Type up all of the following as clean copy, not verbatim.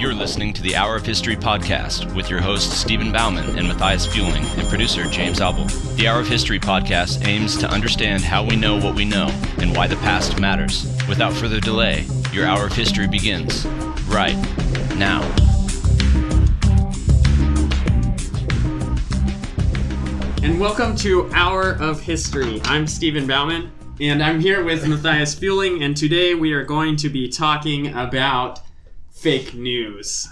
You're listening to the Hour of History podcast with your hosts Stephen Bauman and Matthias Fueling and producer James Albel. The Hour of History podcast aims to understand how we know what we know and why the past matters. Without further delay, your Hour of History begins right now. And welcome to Hour of History. I'm Stephen Bauman, and I'm here with Matthias Fueling, and today we are going to be talking about fake news.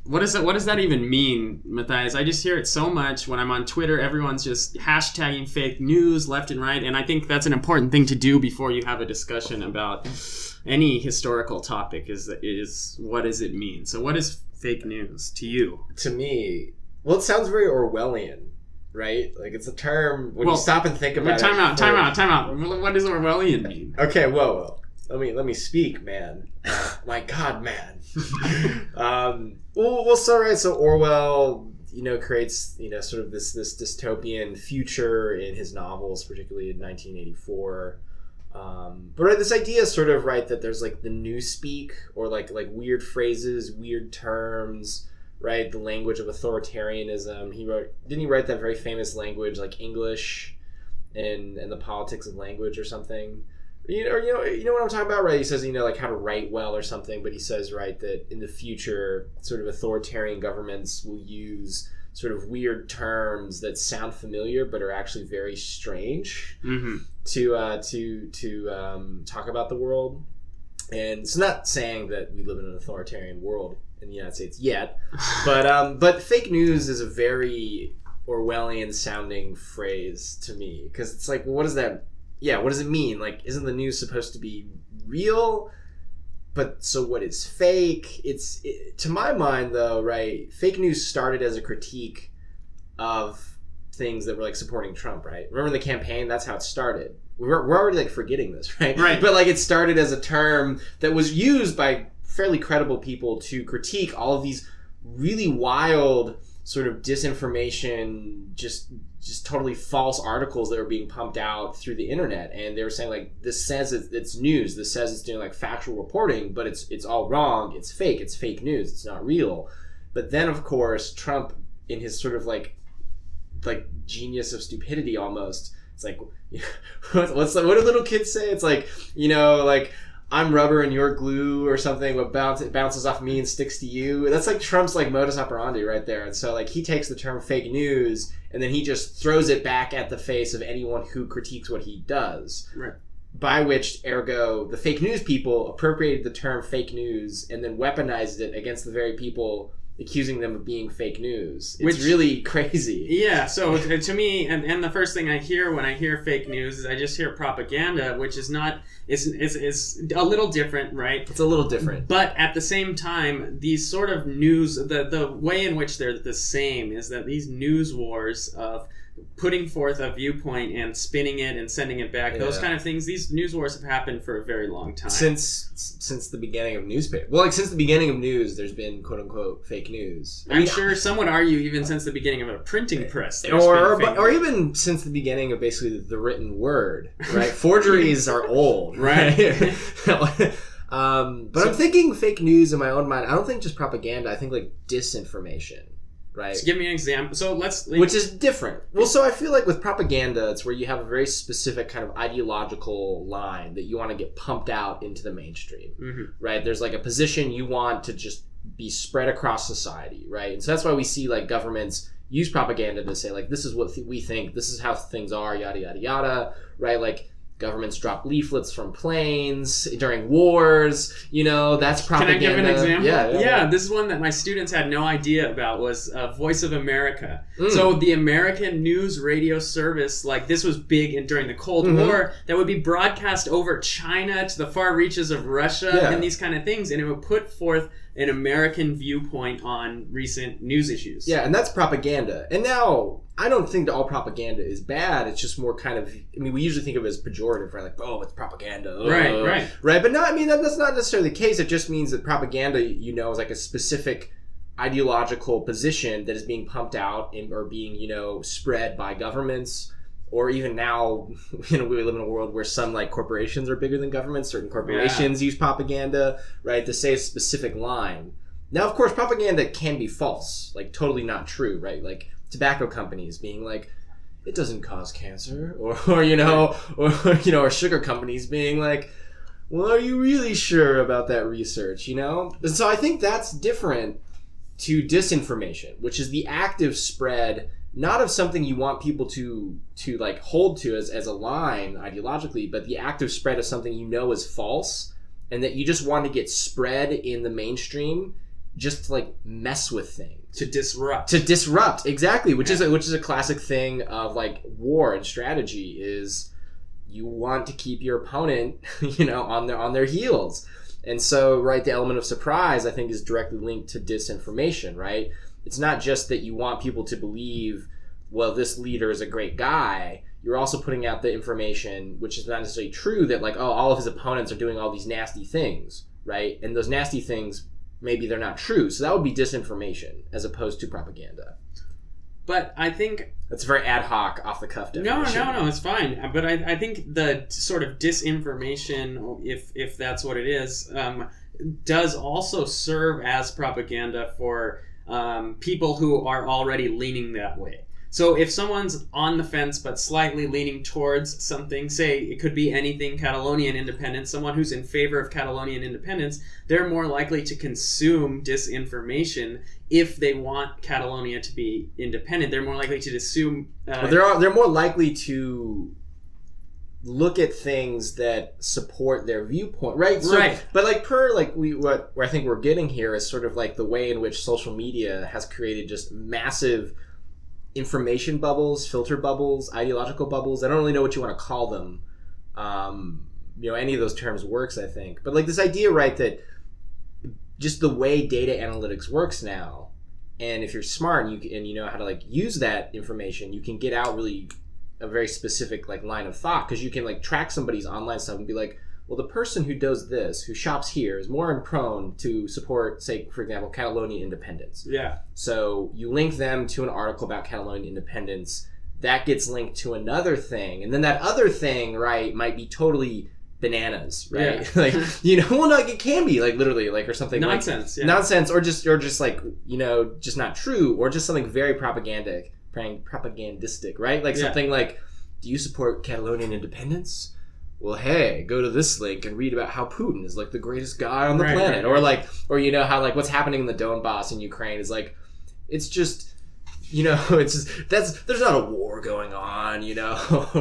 What does that even mean, Matthias? I just hear it so much when I'm on Twitter. Everyone's just hashtagging fake news left and right, and I think that's an important thing to do before you have a discussion about any historical topic, is what does it mean? So what is fake news to you? To me, well, it sounds very Orwellian. Right? Like, it's a term when you stop and think about it. Time out. What does Orwellian mean? Okay, whoa. Let me speak, man. My God, man. So Orwell, creates, sort of this dystopian future in his novels, particularly in 1984. But right, this idea is sort of, right, that there's like the newspeak, or like weird phrases, weird terms, right? The language of authoritarianism. Didn't he write that very famous language like English and the politics of language or something? You know what I'm talking about, right? He says, like how to write well or something, but he says, right, that in the future, sort of authoritarian governments will use sort of weird terms that sound familiar but are actually very strange to talk about the world. And it's not saying that we live in an authoritarian world in the United States yet, but fake news is a very Orwellian sounding phrase to me, because it's like, well, what does that mean? Like, isn't the news supposed to be real? But so what is fake? To my mind, though, right, fake news started as a critique of things that were like supporting Trump, right? Remember the campaign? That's how it started. We're already like forgetting this, right? Right. But like, it started as a term that was used by fairly credible people to critique all of these really wild sort of disinformation, just totally false articles that were being pumped out through the internet. And they were saying, like, this says it's news, this says it's doing like factual reporting, but it's all wrong, it's fake news, it's not real. But then, of course, Trump, in his sort of like genius of stupidity almost, it's like, what do little kids say? It's like, like, I'm rubber and you're glue or something. What bounces off me and sticks to you. That's like Trump's like modus operandi right there. And so like he takes the term fake news and then he just throws it back at the face of anyone who critiques what he does. Right. By which, ergo, the fake news people appropriated the term fake news and then weaponized it against the very people accusing them of being fake news. It's really crazy. Yeah, so to me, and the first thing I hear when I hear fake news is I just hear propaganda, which is not, is a little different, right? It's a little different. But at the same time, these sort of news, the way in which they're the same is that these news wars of putting forth a viewpoint and spinning it and sending it back, those kind of things, these news wars have happened for a very long time. Since the beginning of newspaper. Well, like, since the beginning of news, there's been quote-unquote fake news. I'm sure some would argue even since the beginning of a printing press. Or even since the beginning of basically the written word, right? Forgeries are old. Right. But I'm thinking fake news in my own mind. I don't think just propaganda. I think like disinformation. Right. So give me an example. So which is different. Well, so I feel like with propaganda, it's where you have a very specific kind of ideological line that you want to get pumped out into the mainstream, right? There's like a position you want to just be spread across society, right? And so that's why we see like governments use propaganda to say like, this is what we think, this is how things are, yada, yada, yada, right? Like, governments drop leaflets from planes during wars, that's propaganda. Can I give an example? Yeah. This is one that my students had no idea about, was Voice of America. So the American news radio service, like, this was big during the Cold War, that would be broadcast over China to the far reaches of Russia and these kind of things, and it would put forth an American viewpoint on recent news issues. Yeah, and that's propaganda. And now, I don't think that all propaganda is bad. It's just more kind of, we usually think of it as pejorative, right? Like, oh, it's propaganda. Right. But no, that's not necessarily the case. It just means that propaganda, is like a specific ideological position that is being pumped out or being, spread by governments. Or even now, we live in a world where some like corporations are bigger than governments. Certain corporations use propaganda, right, to say a specific line. Now, of course, propaganda can be false, like totally not true, right? Like tobacco companies being like, it doesn't cause cancer, or or sugar companies being like, well, are you really sure about that research, And so I think that's different to disinformation, which is the active spread, not of something you want people to like hold to as a line ideologically, but the active spread of something is false and that you just want to get spread in the mainstream just to like mess with things. To disrupt, exactly, which is a classic thing of like war and strategy is you want to keep your opponent, on their heels. And so, right, the element of surprise, I think, is directly linked to disinformation, right? It's not just that you want people to believe, well, this leader is a great guy. You're also putting out the information, which is not necessarily true, that like, oh, all of his opponents are doing all these nasty things, right? And those nasty things, maybe they're not true. So that would be disinformation as opposed to propaganda. But I think... That's a very ad hoc, off-the-cuff definition. No, it's fine. But I think the sort of disinformation, if that's what it is, does also serve as propaganda for people who are already leaning that way. So if someone's on the fence but slightly leaning towards something, say it could be anything Catalonian independence, someone who's in favor of Catalonian independence, they're more likely to consume disinformation if they want Catalonia to be independent. They're more likely to assume... they're more likely to look at things that support their viewpoint, right? So, right. But where I think we're getting here is sort of like the way in which social media has created just massive information bubbles, filter bubbles, ideological bubbles. I don't really know what you want to call them. Any of those terms works, I think. But like this idea, right, that just the way data analytics works now, and if you're smart and you know how to like use that information, you can get out really a very specific like line of thought, because you can like track somebody's online stuff and be like, well, the person who does this, who shops here, is more prone to support, say, for example, Catalonian independence. Yeah. So you link them to an article about Catalonian independence. That gets linked to another thing. And then that other thing, right, might be totally bananas, right? Yeah. It can be, like, literally, like, or something nonsense, like... yeah. Nonsense, or just like, just not true, or just something very propagandistic, right? Like something like, do you support Catalonian independence? Well, hey, go to this link and read about how Putin is like the greatest guy on the planet. Right. Or how like what's happening in the Donbass in Ukraine is like, it's just, it's just, there's not a war going on,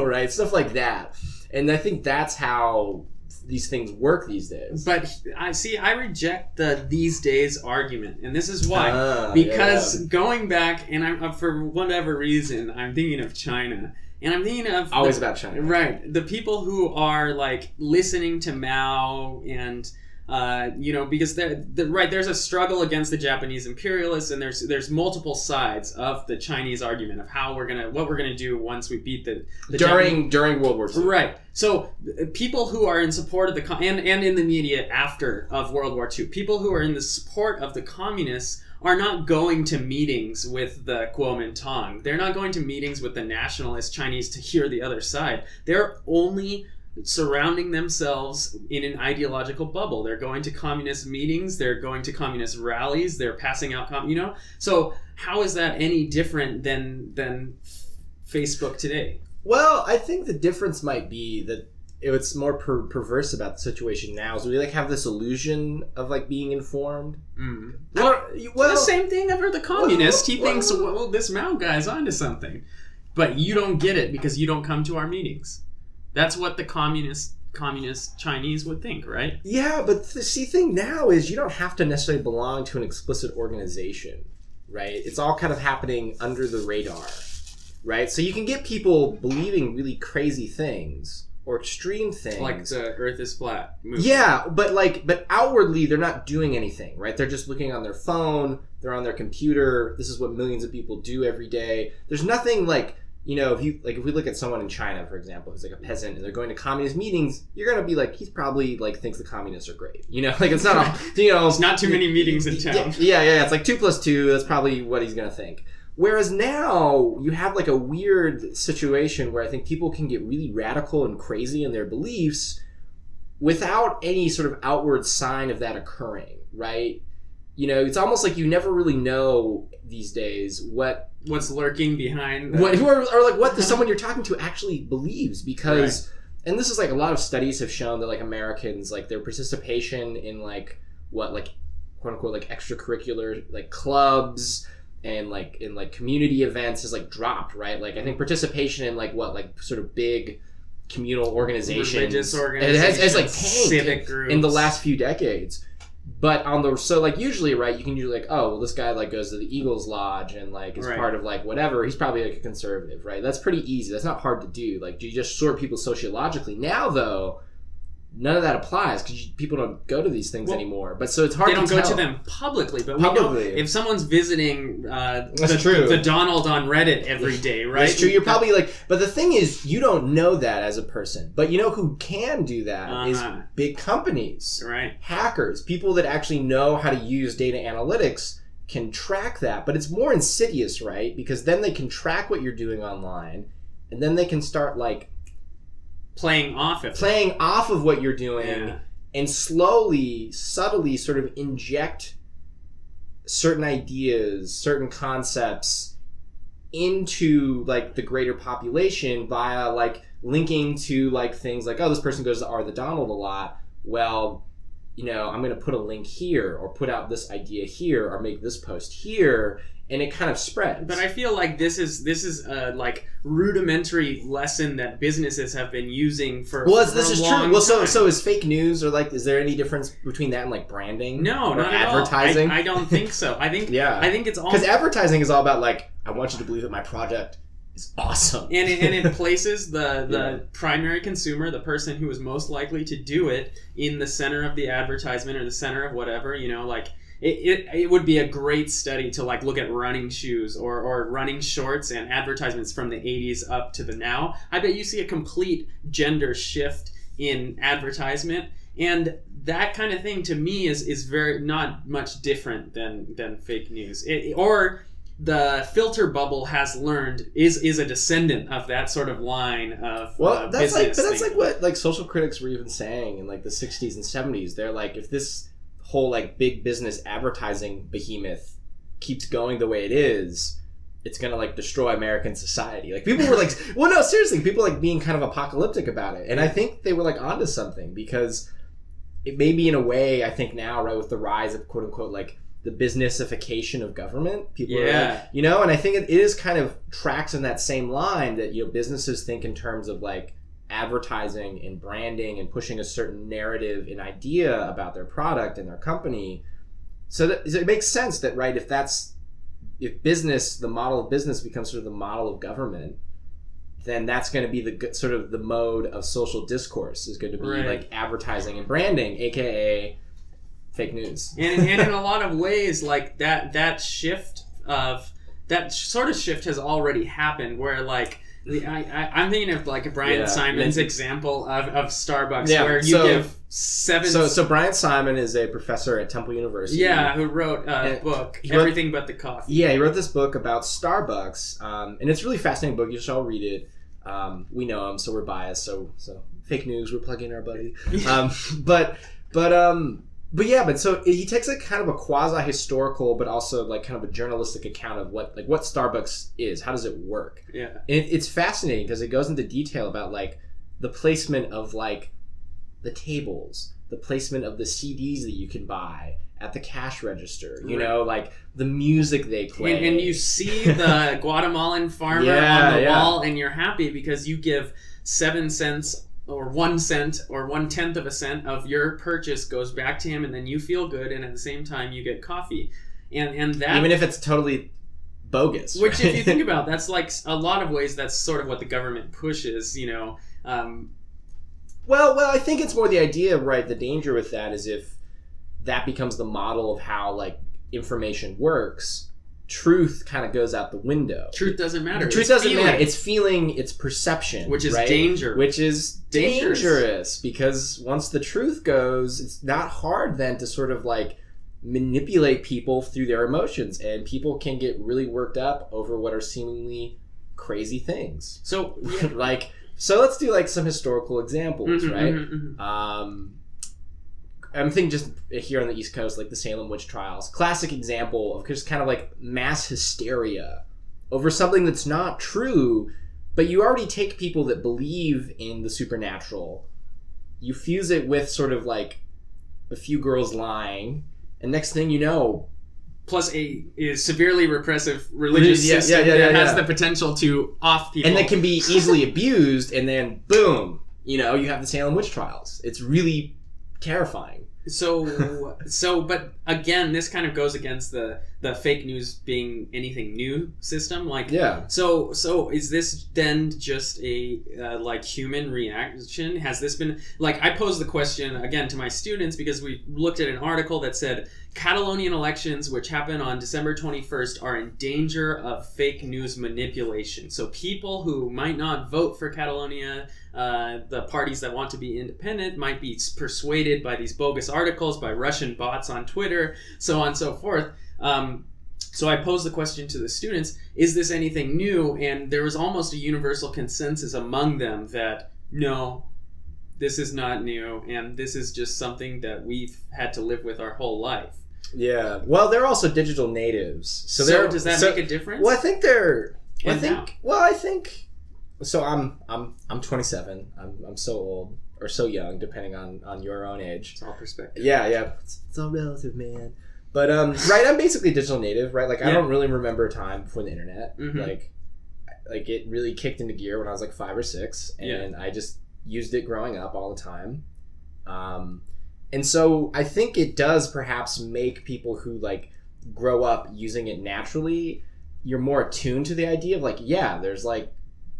right? Stuff like that. And I think that's how these things work these days. But I reject the these days argument, and this is why. Because going back, and I'm for whatever reason, I'm thinking of China. And I'm thinking of... Always about China. Right. The people who are, like, listening to Mao and, because there's a struggle against the Japanese imperialists, and there's multiple sides of the Chinese argument of what we're gonna do once we beat the during World War II. Right. So people who are in support of and in the media of World War II, people who are in the support of the communists are not going to meetings with the Kuomintang. They're not going to meetings with the nationalist Chinese to hear the other side. They're only surrounding themselves in an ideological bubble. They're going to communist meetings. They're going to communist rallies. They're passing out, So how is that any different than Facebook today? Well, I think the difference might be that it's more perverse about the situation now. So we like have this illusion of like being informed. Well, the same thing over the communist. He thinks, well, this Mao guy's onto something, but you don't get it because you don't come to our meetings. That's what the communist Chinese would think, right? Yeah, but the thing now is you don't have to necessarily belong to an explicit organization, right? It's all kind of happening under the radar, right? So you can get people believing really crazy things or extreme things, like the Earth is flat movement. Yeah, but outwardly they're not doing anything, right? They're just looking on their phone, they're on their computer. This is what millions of people do every day. There's nothing like, if we look at someone in China, for example, who's like a peasant and they're going to communist meetings, you're gonna be like, he's probably like thinks the communists are great. Like it's not it's not too many meetings in town. Yeah. It's like 2 + 2. That's probably what he's gonna think. Whereas now you have like a weird situation where I think people can get really radical and crazy in their beliefs without any sort of outward sign of that occurring, right? it's almost like you never really know these days what's lurking behind what someone you're talking to actually believes, because and this is like a lot of studies have shown that like Americans, like their participation in like quote unquote like extracurricular like clubs and like in like community events has like dropped, right? Like I think participation in like sort of big communal organizations, religious organizations, it has like civic groups in the last few decades. But so like usually, right, you can usually like, oh well, this guy like goes to the Eagles Lodge and like is part of like whatever, he's probably like a conservative, right? That's pretty easy. That's not hard to do. Like you just sort people sociologically. Now though, none of that applies because people don't go to these things anymore. But so it's hard. They don't to go tell. to them publicly, but we know if someone's visiting the Donald on Reddit every day, right? That's true. You're probably like, but the thing is, you don't know that as a person. But you know who can do that is big companies, right? Hackers, people that actually know how to use data analytics can track that. But it's more insidious, right? Because then they can track what you're doing online, and then they can start like playing off of what you're doing and slowly, subtly sort of inject certain ideas, certain concepts into like the greater population via like linking to like things like, oh, this person goes to the Donald a lot. Well, I'm going to put a link here or put out this idea here or make this post here. And it kind of spreads. But I feel like this is a like rudimentary lesson that businesses have been using for this is long true. Well, time. so is fake news or like is there any difference between that and like branding? No, or not advertising. At all. I don't think so. I think I think it's all because advertising is all about like I want you to believe that my project is awesome, and it places the primary consumer, the person who is most likely to do it, in the center of the advertisement or the center of whatever. Like. It would be a great study to like look at running shoes or running shorts and advertisements from the 80s up to the now. I bet you see a complete gender shift in advertisement, and that kind of thing to me is very not much different than fake news. Or the filter bubble has learned is a descendant of that sort of line of that's like what like social critics were even saying in like the 60s and 70s. They're like, if this whole like big business advertising behemoth keeps going the way it is, it's gonna like destroy American society. Like people were like, well, no, seriously, people like being kind of apocalyptic about it, and I think they were like onto something because it may be in a way. I think now, right, with the rise of quote unquote like the businessification of government, people are like, and I think it is kind of tracks in that same line that businesses think in terms of like advertising and branding and pushing a certain narrative and idea about their product and their company. So it makes sense that, right, if the model of business becomes sort of the model of government, then that's going to be the sort of the mode of social discourse is going to be like advertising and branding, aka fake news. And in a lot of ways, like that sort of shift has already happened where like I'm thinking of like Brian Simon's example of Starbucks, where you give 7. So Brian Simon is a professor at Temple University. Yeah, who wrote a book, Everything But the Coffee. Yeah, he wrote this book about Starbucks, and it's a really fascinating book. You should all read it. We know him, so we're biased. So fake news, we're plugging our buddy. But so he takes a kind of a quasi-historical, but also like kind of a journalistic account of what Starbucks is. How does it work? Yeah, and it's fascinating because it goes into detail about like the placement of like the tables, the placement of the CDs that you can buy at the cash register. Like the music they play, and you see the Guatemalan farmer on the wall, and you're happy because you give 7 cents. Or 1 cent or 1/10 of a cent of your purchase goes back to him, and then you feel good, and at the same time you get coffee, and that even if it's totally bogus. Which, if you think about, that's like a lot of ways that's sort of what the government pushes. Well, I think it's more the idea, right? The danger with that is if that becomes the model of how like information works. Truth kind of goes out the window. Truth doesn't matter. Truth doesn't matter. It's feeling, it's perception. Which is right? danger. Which is dangerous because once the truth goes, it's not hard then to sort of like manipulate people through their emotions, and people can get really worked up over what are seemingly crazy things. So so let's do like some historical examples, right? I'm thinking just here on the East Coast, like the Salem witch trials, classic example of just kind of like mass hysteria over something that's not true, but you already take people that believe in the supernatural, you fuse it with sort of like a few girls lying, and next thing you know, plus a severely repressive religious system that has the potential to off people. And that can be easily abused, and then boom, you have the Salem witch trials. It's really terrifying. So, but again, this kind of goes against the fake news being anything new system. Like, yeah. So is this then just a like human reaction? Has this been like, I posed the question again to my students because we looked at an article that said Catalonian elections, which happen on December 21st, are in danger of fake news manipulation. So people who might not vote for Catalonia, the parties that want to be independent, might be persuaded by these bogus articles, by Russian bots on Twitter, so on and so forth. So I posed the question to the students, is this anything new? And there was almost a universal consensus among them that no, this is not new, and this is just something that we've had to live with our whole life. Yeah. Well, they're also digital natives. So does that make a difference? Well, I think they're... I think... So I'm 27. I'm so old, or so young, depending on your own age. It's all perspective. Yeah. It's all relative, man. But right, I'm basically digital native, right? Like I don't really remember a time before the internet. Mm-hmm. Like it really kicked into gear when I was like 5 or 6, and I just used it growing up all the time. And so I think it does perhaps make people who like grow up using it naturally, you're more attuned to the idea of like, there's like,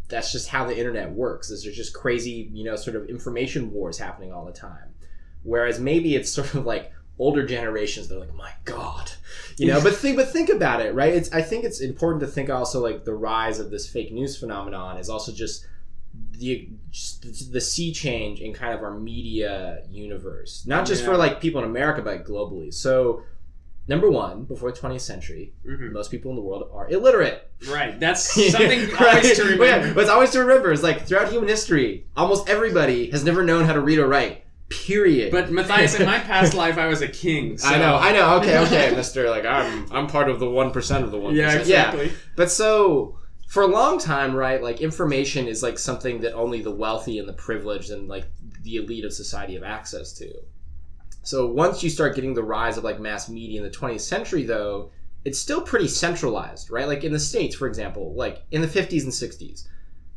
that's just how the internet works. There's just crazy, sort of information wars happening all the time. Whereas maybe it's sort of like older generations, they're like, my God, but think about it, right? I think it's important to think also like the rise of this fake news phenomenon is also just the sea change in kind of our media universe, not just for like people in America, but globally. So number one, before the 20th century, most people in the world are illiterate. Right. That's something always to remember. But it's always to remember. It's like throughout human history, almost everybody has never known how to read or write. Period. But Matthias, in my past life, I was a king. So. I know. Okay, Mister. Like I'm part of the 1% of the 1%. Yeah, exactly. Yeah. But so for a long time, right? Like information is like something that only the wealthy and the privileged and like the elite of society have access to. So once you start getting the rise of like mass media in the 20th century, though, it's still pretty centralized, right? Like in the States, for example, like in the 50s and 60s,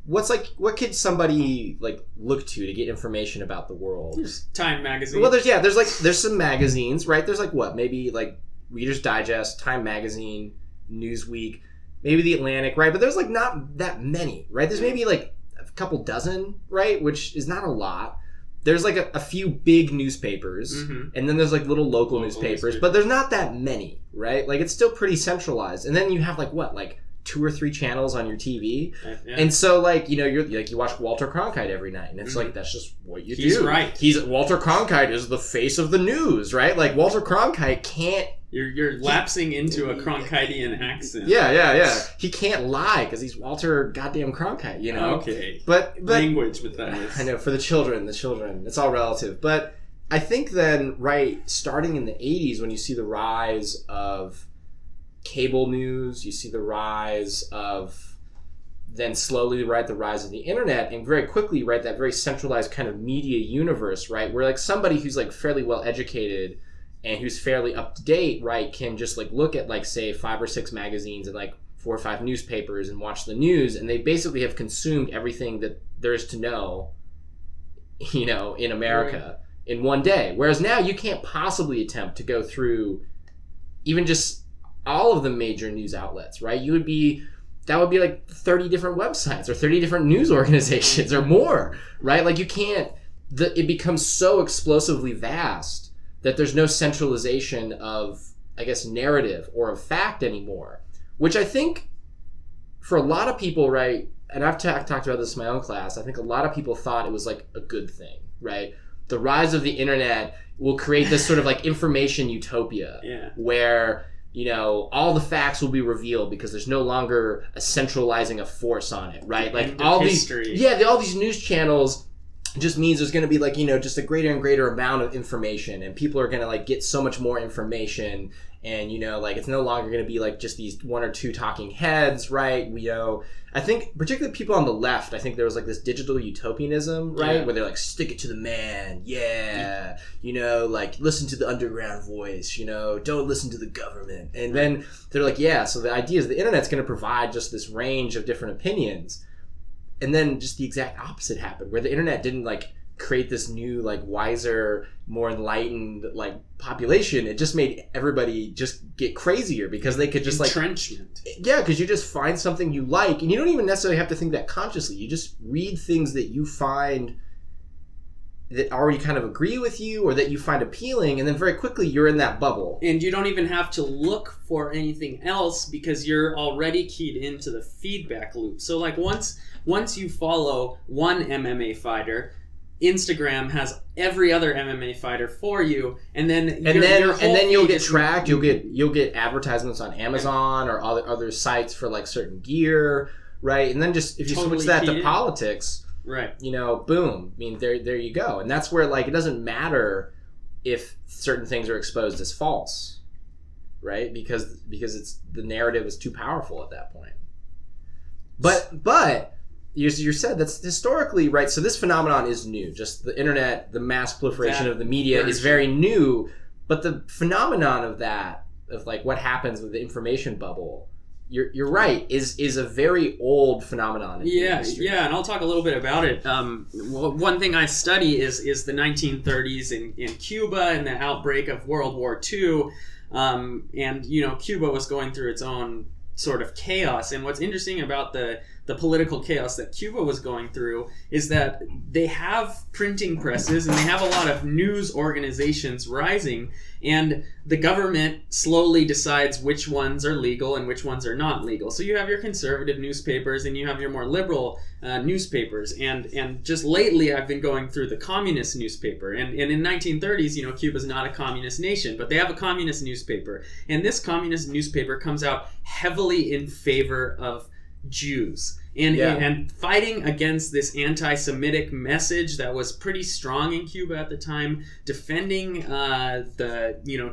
what could somebody like look to get information about the world? There's Time magazine. Well, there's some magazines, right? There's like maybe like Reader's Digest, Time magazine, Newsweek, maybe the Atlantic, right? But there's like not that many, right? There's maybe like a couple dozen, right? Which is not a lot. There's like a few big newspapers, and then there's like little local newspapers, but there's not that many, right? Like it's still pretty centralized. And then you have like 2 or 3 channels on your TV, and so like you're like you watch Walter Cronkite everie night, and it's like that's just what you do. He's right. Walter Cronkite is the face of the news, right? Like Walter Cronkite can't. You're lapsing into a Cronkitean accent. Yeah. He can't lie because he's Walter goddamn Cronkite, Okay. But language with that. I know, for the children, it's all relative. But I think then, right, starting in the 80s when you see the rise of cable news, you see the rise of, then slowly, right, the rise of the internet, and very quickly, right, that very centralized kind of media universe, right, where like somebody who's like fairly well educated and who's fairly up to date, right, can just like look at like say 5 or 6 magazines and like 4 or 5 newspapers and watch the news, and they basically have consumed everything that there is to know, in America in one day. Whereas now you can't possibly attempt to go through even just all of the major news outlets, right? That would be like 30 different websites or 30 different news organizations or more, right? Like you can't, it becomes so explosively vast that there's no centralization of, I guess, narrative or of fact anymore, which I think for a lot of people, right, and I've talked about this in my own class, I think a lot of people thought it was like a good thing, right? The rise of the internet will create this sort of like information utopia where, all the facts will be revealed because there's no longer a centralizing of force on it, right? Like all these news channels It just means there's going to be like, just a greater and greater amount of information, and people are going to like get so much more information, and like it's no longer going to be like just these one or two talking heads, right? I think particularly people on the left, I think there was like this digital utopianism, right? Yeah. Where they're like, stick it to the man, like listen to the underground voice, don't listen to the government. And then they're like, so the idea is the internet's going to provide just this range of different opinions. And then just the exact opposite happened, where the internet didn't like create this new like wiser, more enlightened like population. It just made everybody just get crazier because they could just entrenchment. Because you just find something you like, and you don't even necessarily have to think that consciously. You just read things that you find that already kind of agree with you or that you find appealing, and then very quickly you're in that bubble. And you don't even have to look for anything else because you're already keyed into the feedback loop. So like once you follow one MMA fighter, Instagram has every other MMA fighter for you, and then you'll get tracked. You'll get advertisements on Amazon or other sites for like certain gear, right? And then just if you switch that to politics, right? Boom. I mean, there you go. And that's where like it doesn't matter if certain things are exposed as false, right? Because it's the narrative is too powerful at that point. But you said that's historically right. So this phenomenon is new. Just the internet, the mass proliferation of the media is very new. But the phenomenon of like what happens with the information bubble, you're right, is a very old phenomenon in the industry. Yeah, and I'll talk a little bit about it. One thing I study is the 1930s in Cuba and the outbreak of World War II. And Cuba was going through its own sort of chaos. And what's interesting about the political chaos that Cuba was going through is that they have printing presses and they have a lot of news organizations rising, and the government slowly decides which ones are legal and which ones are not legal. So you have your conservative newspapers and you have your more liberal newspapers. And just lately I've been going through the communist newspaper. And in 1930s, Cuba's not a communist nation, but they have a communist newspaper. And this communist newspaper comes out heavily in favor of Jews and fighting against this anti-Semitic message that was pretty strong in Cuba at the time, defending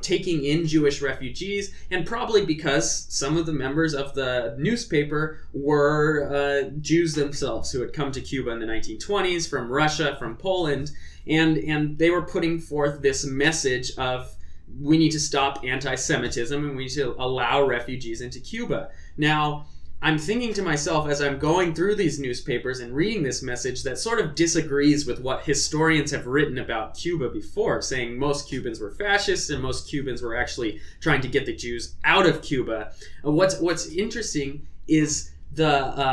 taking in Jewish refugees, and probably because some of the members of the newspaper were Jews themselves who had come to Cuba in the 1920s from Russia, from Poland, and they were putting forth this message of we need to stop anti-Semitism and we need to allow refugees into Cuba. Now, I'm thinking to myself as I'm going through these newspapers and reading this message that sort of disagrees with what historians have written about Cuba before, saying most Cubans were fascists and most Cubans were actually trying to get the Jews out of Cuba. What's interesting is this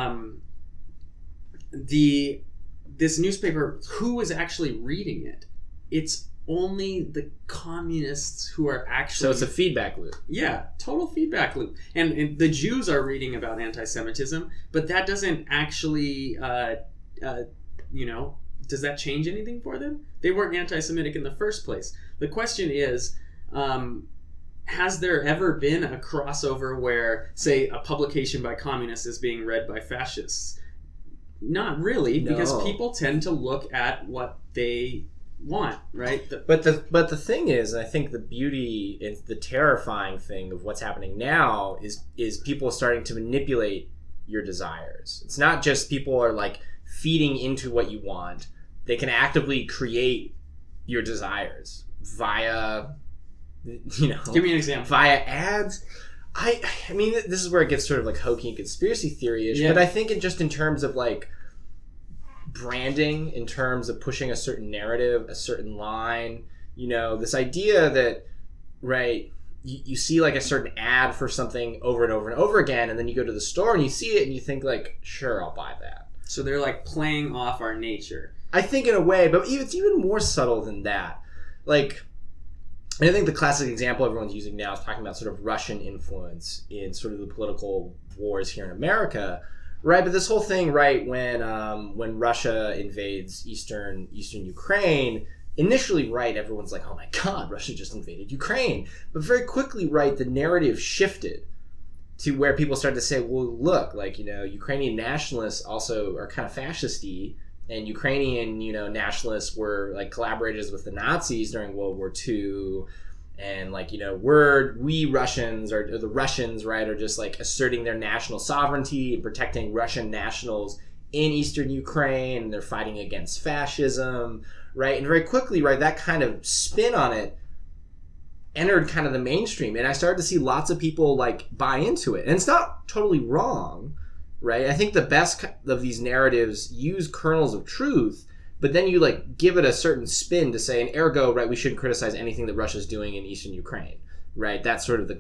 newspaper, who is actually reading it? It's only the communists who are actually... So it's a feedback loop. Yeah, total feedback loop. And the Jews are reading about anti-Semitism, but that doesn't actually, does that change anything for them? They weren't anti-Semitic in the first place. The question is, has there ever been a crossover where, say, a publication by communists is being read by fascists? Not really, because people tend to look at what they want, right? But the thing is, and I think the beauty and the terrifying thing of what's happening now is people starting to manipulate your desires. It's not just people are like feeding into what you want. They can actively create your desires via, give me an example. Via ads. I mean, this is where it gets sort of like hokey and conspiracy theory-ish, but I think in terms of like branding, in terms of pushing a certain narrative, a certain line, this idea that, right, you see like a certain ad for something over and over and over again, and then you go to the store and you see it and you think like, sure, I'll buy that. So they're like playing off our nature. I think in a way, but it's even more subtle than that. Like, and I think the classic example everyone's using now is talking about sort of Russian influence in sort of the political wars here in America. Right, but this whole thing, right, when Russia invades eastern Ukraine, initially, right, everyone's like, oh my God, Russia just invaded Ukraine. But very quickly, right, the narrative shifted to where people started to say, well, look, like, Ukrainian nationalists also are kind of fascist-y, and Ukrainian, nationalists were like collaborators with the Nazis during World War II. And like, we Russians or the Russians, right, are just like asserting their national sovereignty and protecting Russian nationals in Eastern Ukraine. And they're fighting against fascism, right? And very quickly, right, that kind of spin on it entered kind of the mainstream. And I started to see lots of people like buy into it. And it's not totally wrong, right? I think the best of these narratives use kernels of truth, but then you like give it a certain spin to say, and ergo, right, we shouldn't criticize anything that Russia's doing in Eastern Ukraine, right? That's sort of the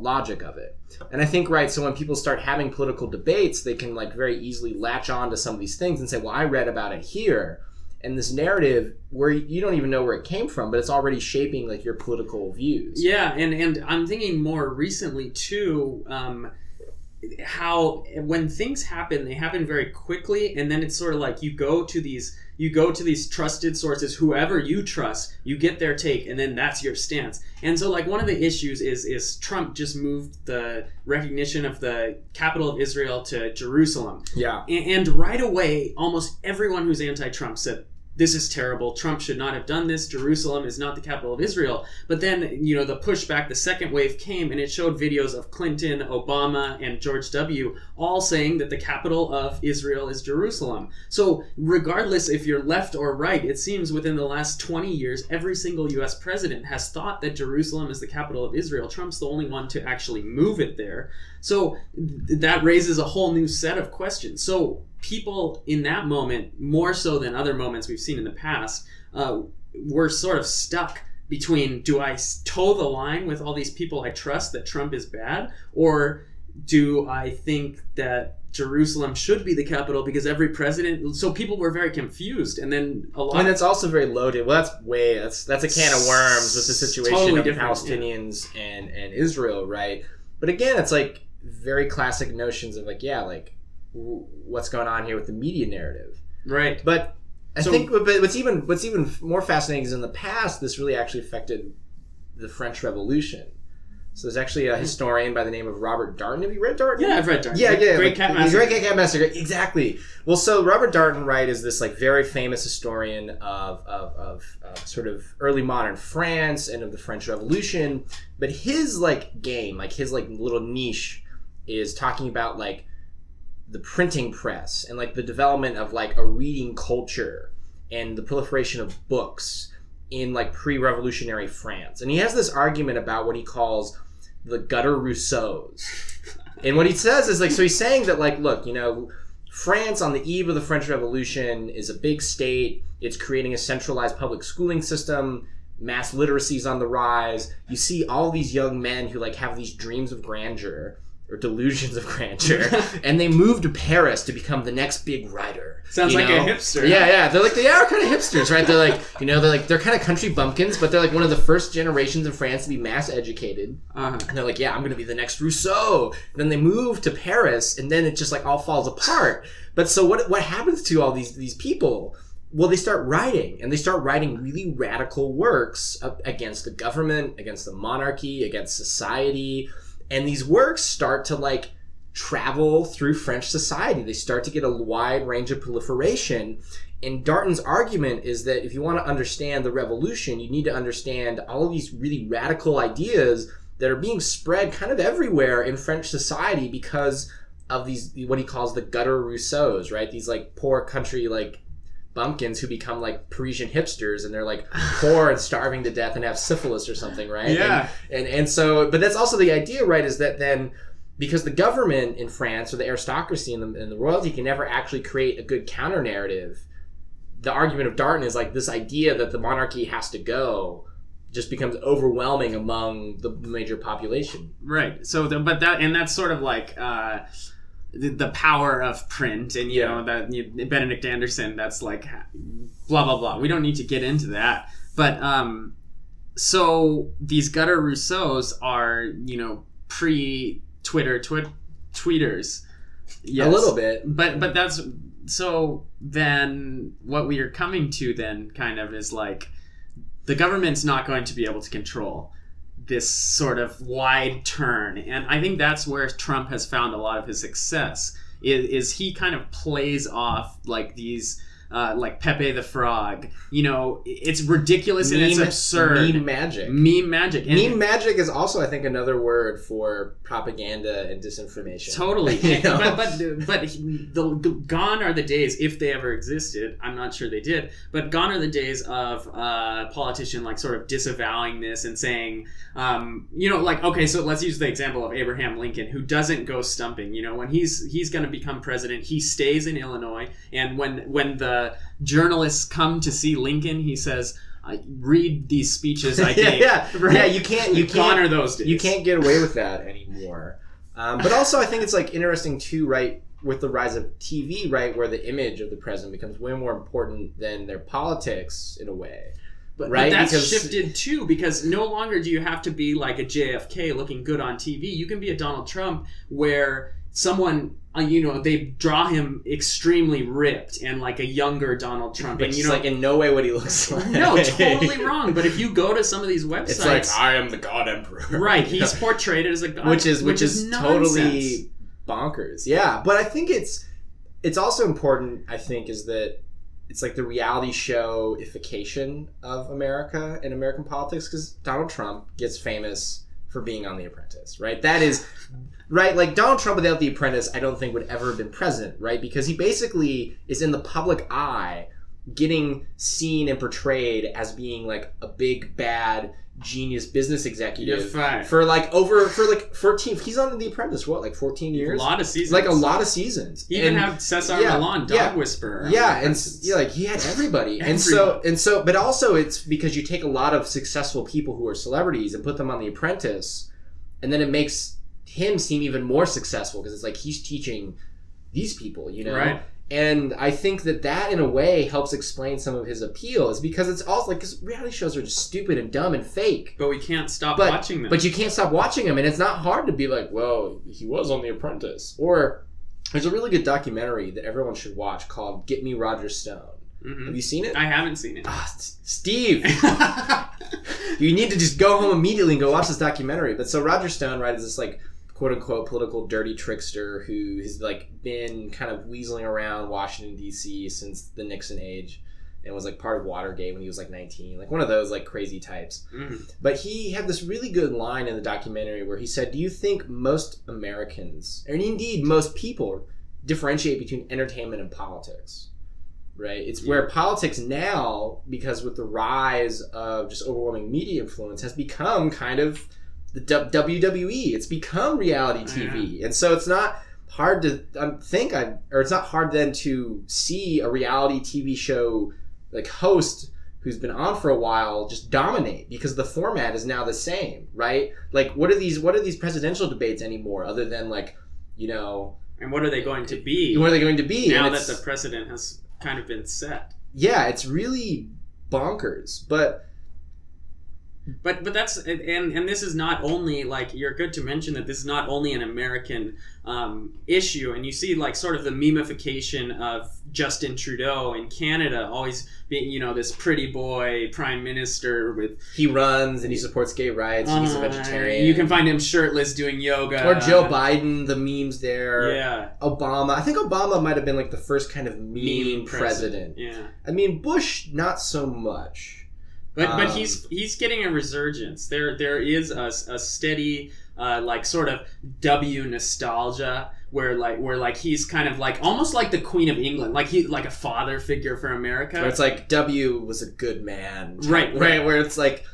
logic of it. And I think, right, so when people start having political debates, they can like very easily latch on to some of these things and say, well, I read about it here. And this narrative where you don't even know where it came from, but it's already shaping like your political views. Yeah, and I'm thinking more recently too, how when things happen, they happen very quickly, and then it's sort of like you go to these trusted sources, whoever you trust, you get their take, and then that's your stance. And so like one of the issues is Trump just moved the recognition of the capital of Israel to Jerusalem. Yeah. And right away, almost everyone who's anti-Trump said, this is terrible. Trump should not have done this. Jerusalem is not the capital of Israel. But then, the pushback, the second wave came, and it showed videos of Clinton, Obama, and George W. all saying that the capital of Israel is Jerusalem. So regardless if you're left or right, it seems within the last 20 years, every single U.S. president has thought that Jerusalem is the capital of Israel. Trump's the only one to actually move it there. So that raises a whole new set of questions. So people in that moment, more so than other moments we've seen in the past, were sort of stuck between, do I toe the line with all these people I trust that Trump is bad, or do I think that Jerusalem should be the capital because every president... So people were very confused, and then a lot... And it's also very loaded. Well, that's a can of worms with the situation totally of Palestinians and Israel, right? But again, it's like very classic notions of like, what's going on here with the media narrative, right? But I think what's even more fascinating is in the past this really actually affected the French Revolution. So there's actually a historian by the name of Robert Darnton. Have you read Darnton? Yeah, I've read Darnton. Yeah. Great Cat Massacre. Great Cat Massacre. Exactly. Well, so Robert Darnton, right, is this like very famous historian of sort of early modern France and of the French Revolution. But his like game, like his like little niche, is talking about like the printing press and like the development of like a reading culture and the proliferation of books in like pre-revolutionary France. And he has this argument about what he calls the gutter Rousseaus. And what he says is like, so he's saying that like, look, France on the eve of the French Revolution is a big state. It's creating a centralized public schooling system. Mass literacy is on the rise. You see all these young men who like have these dreams of grandeur or delusions of grandeur, and they move to Paris to become the next big writer. Sounds like a hipster. Yeah. They are kind of hipsters, right? They're like, they're kind of country bumpkins, but they're like one of the first generations in France to be mass educated. And they're like, I'm going to be the next Rousseau. And then they move to Paris, and then it just like all falls apart. But so what happens to all these people? Well, they start writing, and they start writing really radical works against the government, against the monarchy, against society. And these works start to like travel through French society. They start to get a wide range of proliferation. And Darnton's argument is that if you want to understand the revolution, you need to understand all of these really radical ideas that are being spread kind of everywhere in French society because of these, what he calls the gutter Rousseaus, right? These like poor country like bumpkins who become like Parisian hipsters, and they're like poor and starving to death and have syphilis or something, right? Yeah. And so, but that's also the idea, right? Is that then because the government in France or the aristocracy and the royalty can never actually create a good counter narrative, the argument of Darnton is like this idea that the monarchy has to go just becomes overwhelming among the major population. Right. So, that's sort of like the power of print, and Benedict Anderson. That's like blah blah blah. We don't need to get into that. But so these gutter Rousseaus are pre-Twitter tweeters. Yes. A little bit, but that's so. Then what we are coming to then kind of is like the government's not going to be able to control this sort of wide turn. And I think that's where Trump has found a lot of his success, is he kind of plays off like these like Pepe the Frog. You know, it's ridiculous and it's absurd. Meme magic. Meme magic. And meme magic is also, I think, another word for propaganda and disinformation. Totally. You know? but gone are the days, if they ever existed. I'm not sure they did. But gone are the days of a politician like sort of disavowing this and saying, you know, like, okay, so let's use the example of Abraham Lincoln, who doesn't go stumping. You know, when he's going to become president, he stays in Illinois, and when the journalists come to see Lincoln, he says, I read these speeches I gave. Yeah, you can't honor those days. You can't get away with that anymore. But also, I think it's like interesting too, right? With the rise of TV, right, where the image of the president becomes way more important than their politics in a way. But right? That's shifted too, because no longer do you have to be like a JFK looking good on TV. You can be a Donald Trump where someone, you know, they draw him extremely ripped and like a younger Donald Trump. But and, you know, like in no way what he looks like. No, totally wrong. But if you go to some of these websites... It's like, I am the God Emperor. Right, he's portrayed as a god. Which is totally bonkers. Yeah, but I think it's also important, I think, is that it's like the reality show-ification of America and American politics, because Donald Trump gets famous for being on The Apprentice, right? That is, right, like Donald Trump without The Apprentice, I don't think would ever have been president, right? Because he basically is in the public eye getting seen and portrayed as being like a big, bad, genius business executive for like 14, he's on The Apprentice, what, like 14 years? A lot of seasons. Like a lot of seasons. He even have Cesar Millan, Dog Whisperer. Yeah, and like he had everybody. and so, but also it's because you take a lot of successful people who are celebrities and put them on The Apprentice, and then it makes him seem even more successful because it's like he's teaching these people, you know? Right. And I think that in a way helps explain some of his appeal, is because it's also like, because reality shows are just stupid and dumb and fake. But we can't stop watching them. But you can't stop watching them, and it's not hard to be like, well, he was on The Apprentice. Or there's a really good documentary that everyone should watch called Get Me Roger Stone. Mm-hmm. Have you seen it? I haven't seen it. Steve! You need to just go home immediately and go watch this documentary. But so Roger Stone, right, is this like quote-unquote political dirty trickster who has like been kind of weaseling around Washington D.C. since the Nixon age, and was like part of Watergate when he was like 19, like one of those like crazy types. Mm-hmm. But he had this really good line in the documentary where he said, do you think most Americans, and indeed most people, differentiate between entertainment and politics? Right? It's where politics now, because with the rise of just overwhelming media influence, has become kind of the WWE. It's become reality TV. And so it's not hard to it's not hard then to see a reality TV show like host who's been on for a while just dominate, because the format is now the same, right? Like what are these presidential debates anymore other than like, you know, and what are they going to be? What are they going to be now that the precedent has kind of been set? Yeah, it's really bonkers. But that's, and this is not only, like, you're good to mention that this is not only an American issue, and you see like sort of the memification of Justin Trudeau in Canada always being, you know, this pretty boy prime minister with, he runs and he supports gay rights, he's a vegetarian. You can find him shirtless doing yoga. Or Joe Biden, the memes there. Yeah. Obama. I think Obama might have been like the first kind of meme president. Yeah. I mean, Bush, not so much. But he's getting a resurgence. There is a steady like sort of W nostalgia where he's kind of like almost like the Queen of England, like a father figure for America. Where it's like W was a good man, right? Where it's like,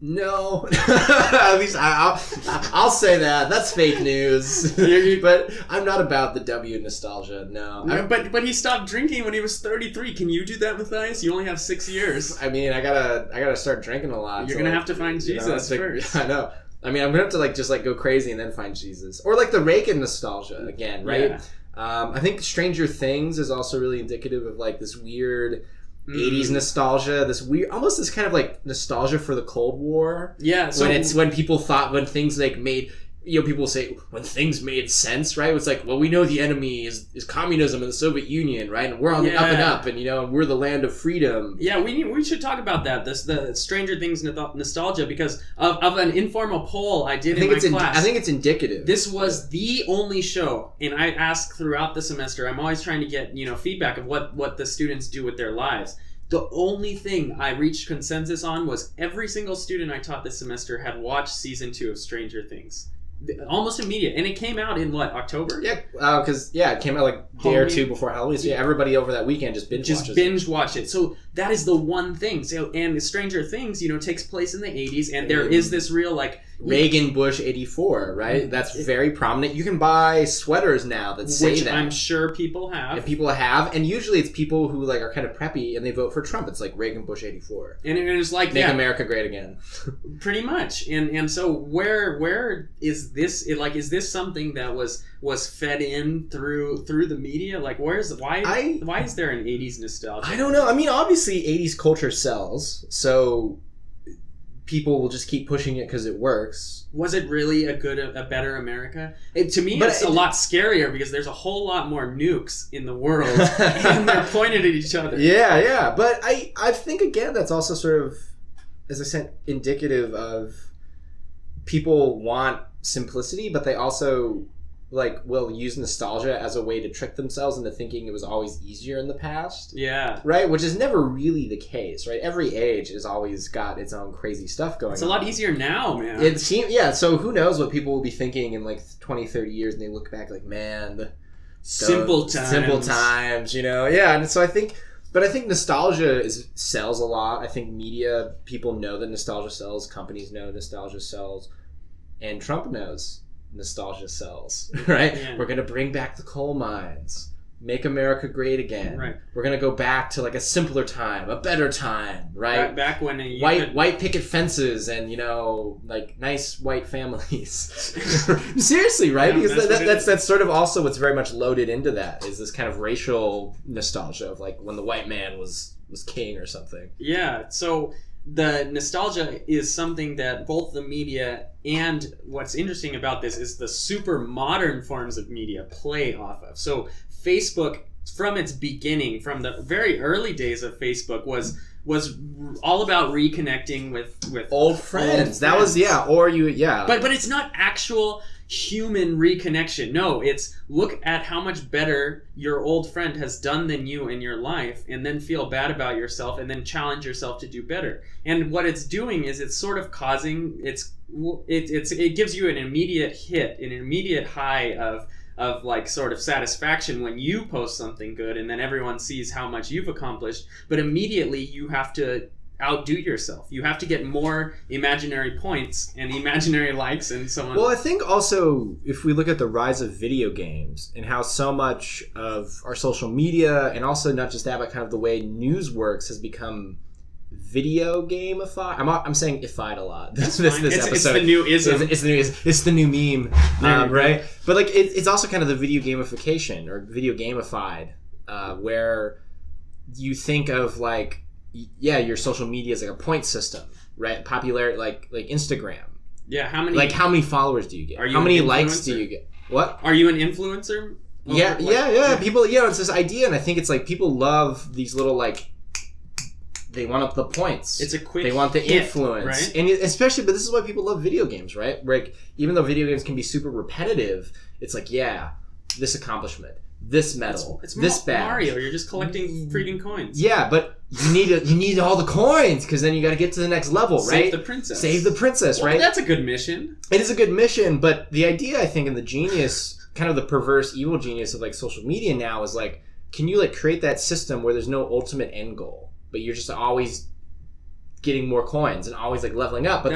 no, at least I'll say that. That's fake news. But I'm not about the W nostalgia. No. But he stopped drinking when he was 33. Can you do that, Matthias? You only have 6 years. I mean, I gotta start drinking a lot. You're gonna have to find Jesus first. I know. I mean, I'm gonna have to like just like go crazy and then find Jesus, or like the Reagan nostalgia again, right? Yeah. I think Stranger Things is also really indicative of like this weird 80s nostalgia, this weird, almost this kind of like nostalgia for the Cold War. Yeah. So when people thought, when things like made people will say when things made sense, right? It's like, well, we know the enemy is communism and the Soviet Union, right? And we're on the up and up, and and we're the land of freedom. Yeah, we should talk about that. The Stranger Things nostalgia, because of an informal poll I did in my class. I think it's indicative. This was the only show, and I ask throughout the semester. I'm always trying to get feedback of what the students do with their lives. The only thing I reached consensus on was every single student I taught this semester had watched season 2 of Stranger Things. Almost immediate, and it came out in October? Yeah, because it came out like a day or two before Halloween. So everybody over that weekend just binge watched it. So that is the one thing. So, and Stranger Things, takes place in the 80s, and there is this real Reagan Bush 84, right? That's very prominent. You can buy sweaters now that say which that. I'm sure people have. And people have, and usually it's people who are kind of preppy and they vote for Trump. It's like Reagan Bush 84. And it's like Make America Great Again. Pretty much. And so where is this? Is this something that was fed in through the media? Why is there an 80s nostalgia? I don't know. I mean, obviously 80s culture sells, so people will just keep pushing it because it works. Was it really a better America? To me, it's a lot scarier because there's a whole lot more nukes in the world and they're pointed at each other. Yeah. But I think, again, that's also sort of, as I said, indicative of people want simplicity, but they also will use nostalgia as a way to trick themselves into thinking it was always easier in the past. Yeah. Right? Which is never really the case, right? Every age has always got its own crazy stuff going on. It's a lot easier now, man. It seems, so who knows what people will be thinking in 20, 30 years, and they look back man, simple times, Yeah, and so I think nostalgia sells a lot. I think media, people know that nostalgia sells, companies know nostalgia sells, and Trump knows nostalgia sells, right? Yeah. We're going to bring back the coal mines, make America great again. Right. We're going to go back to a simpler time, a better time, right? Back when white picket fences and nice white families. Seriously, right? Yeah, because that's sort of also what's very much loaded into that is this kind of racial nostalgia of when the white man was king or something. Yeah. So the nostalgia is something that both the media and what's interesting about this is the super modern forms of media play off of. So Facebook, from its beginning, from the very early days of Facebook, was all about reconnecting with old friends. That was But it's not actual human reconnection. No, it's look at how much better your old friend has done than you in your life, and then feel bad about yourself, and then challenge yourself to do better. And what it's doing is it's sort of causing it gives you an immediate hit, an immediate high of sort of satisfaction when you post something good, and then everyone sees how much you've accomplished. But immediately you have to outdo yourself. You have to get more imaginary points and imaginary likes and so on. Well, I think also if we look at the rise of video games and how so much of our social media, and also not just that, but kind of the way news works, has become video gamified. I'm saying ified a lot. This episode. It's the new ism. It's the new meme, right? But it's also kind of the video gamification or video gamified, where you think of your social media is a point system, right? Popularity, like Instagram. Yeah, how many followers do you get? How many likes do you get? What? Are you an influencer? Yeah. People, it's this idea, and I think it's people love these little they want the points. It's a quick. They want the hit, influence, right? And especially, but this is why people love video games, right? Even though video games can be super repetitive, it's this accomplishment, this medal, it's this badge. Mario, you're just collecting freaking coins. Yeah, but you need all the coins because then you got to get to the next level, right? Save the princess, right? That's a good mission. It is a good mission, but the idea, I think, and the genius, kind of the perverse, evil genius of social media now is can you create that system where there's no ultimate end goal, but you're just always getting more coins and always leveling up, but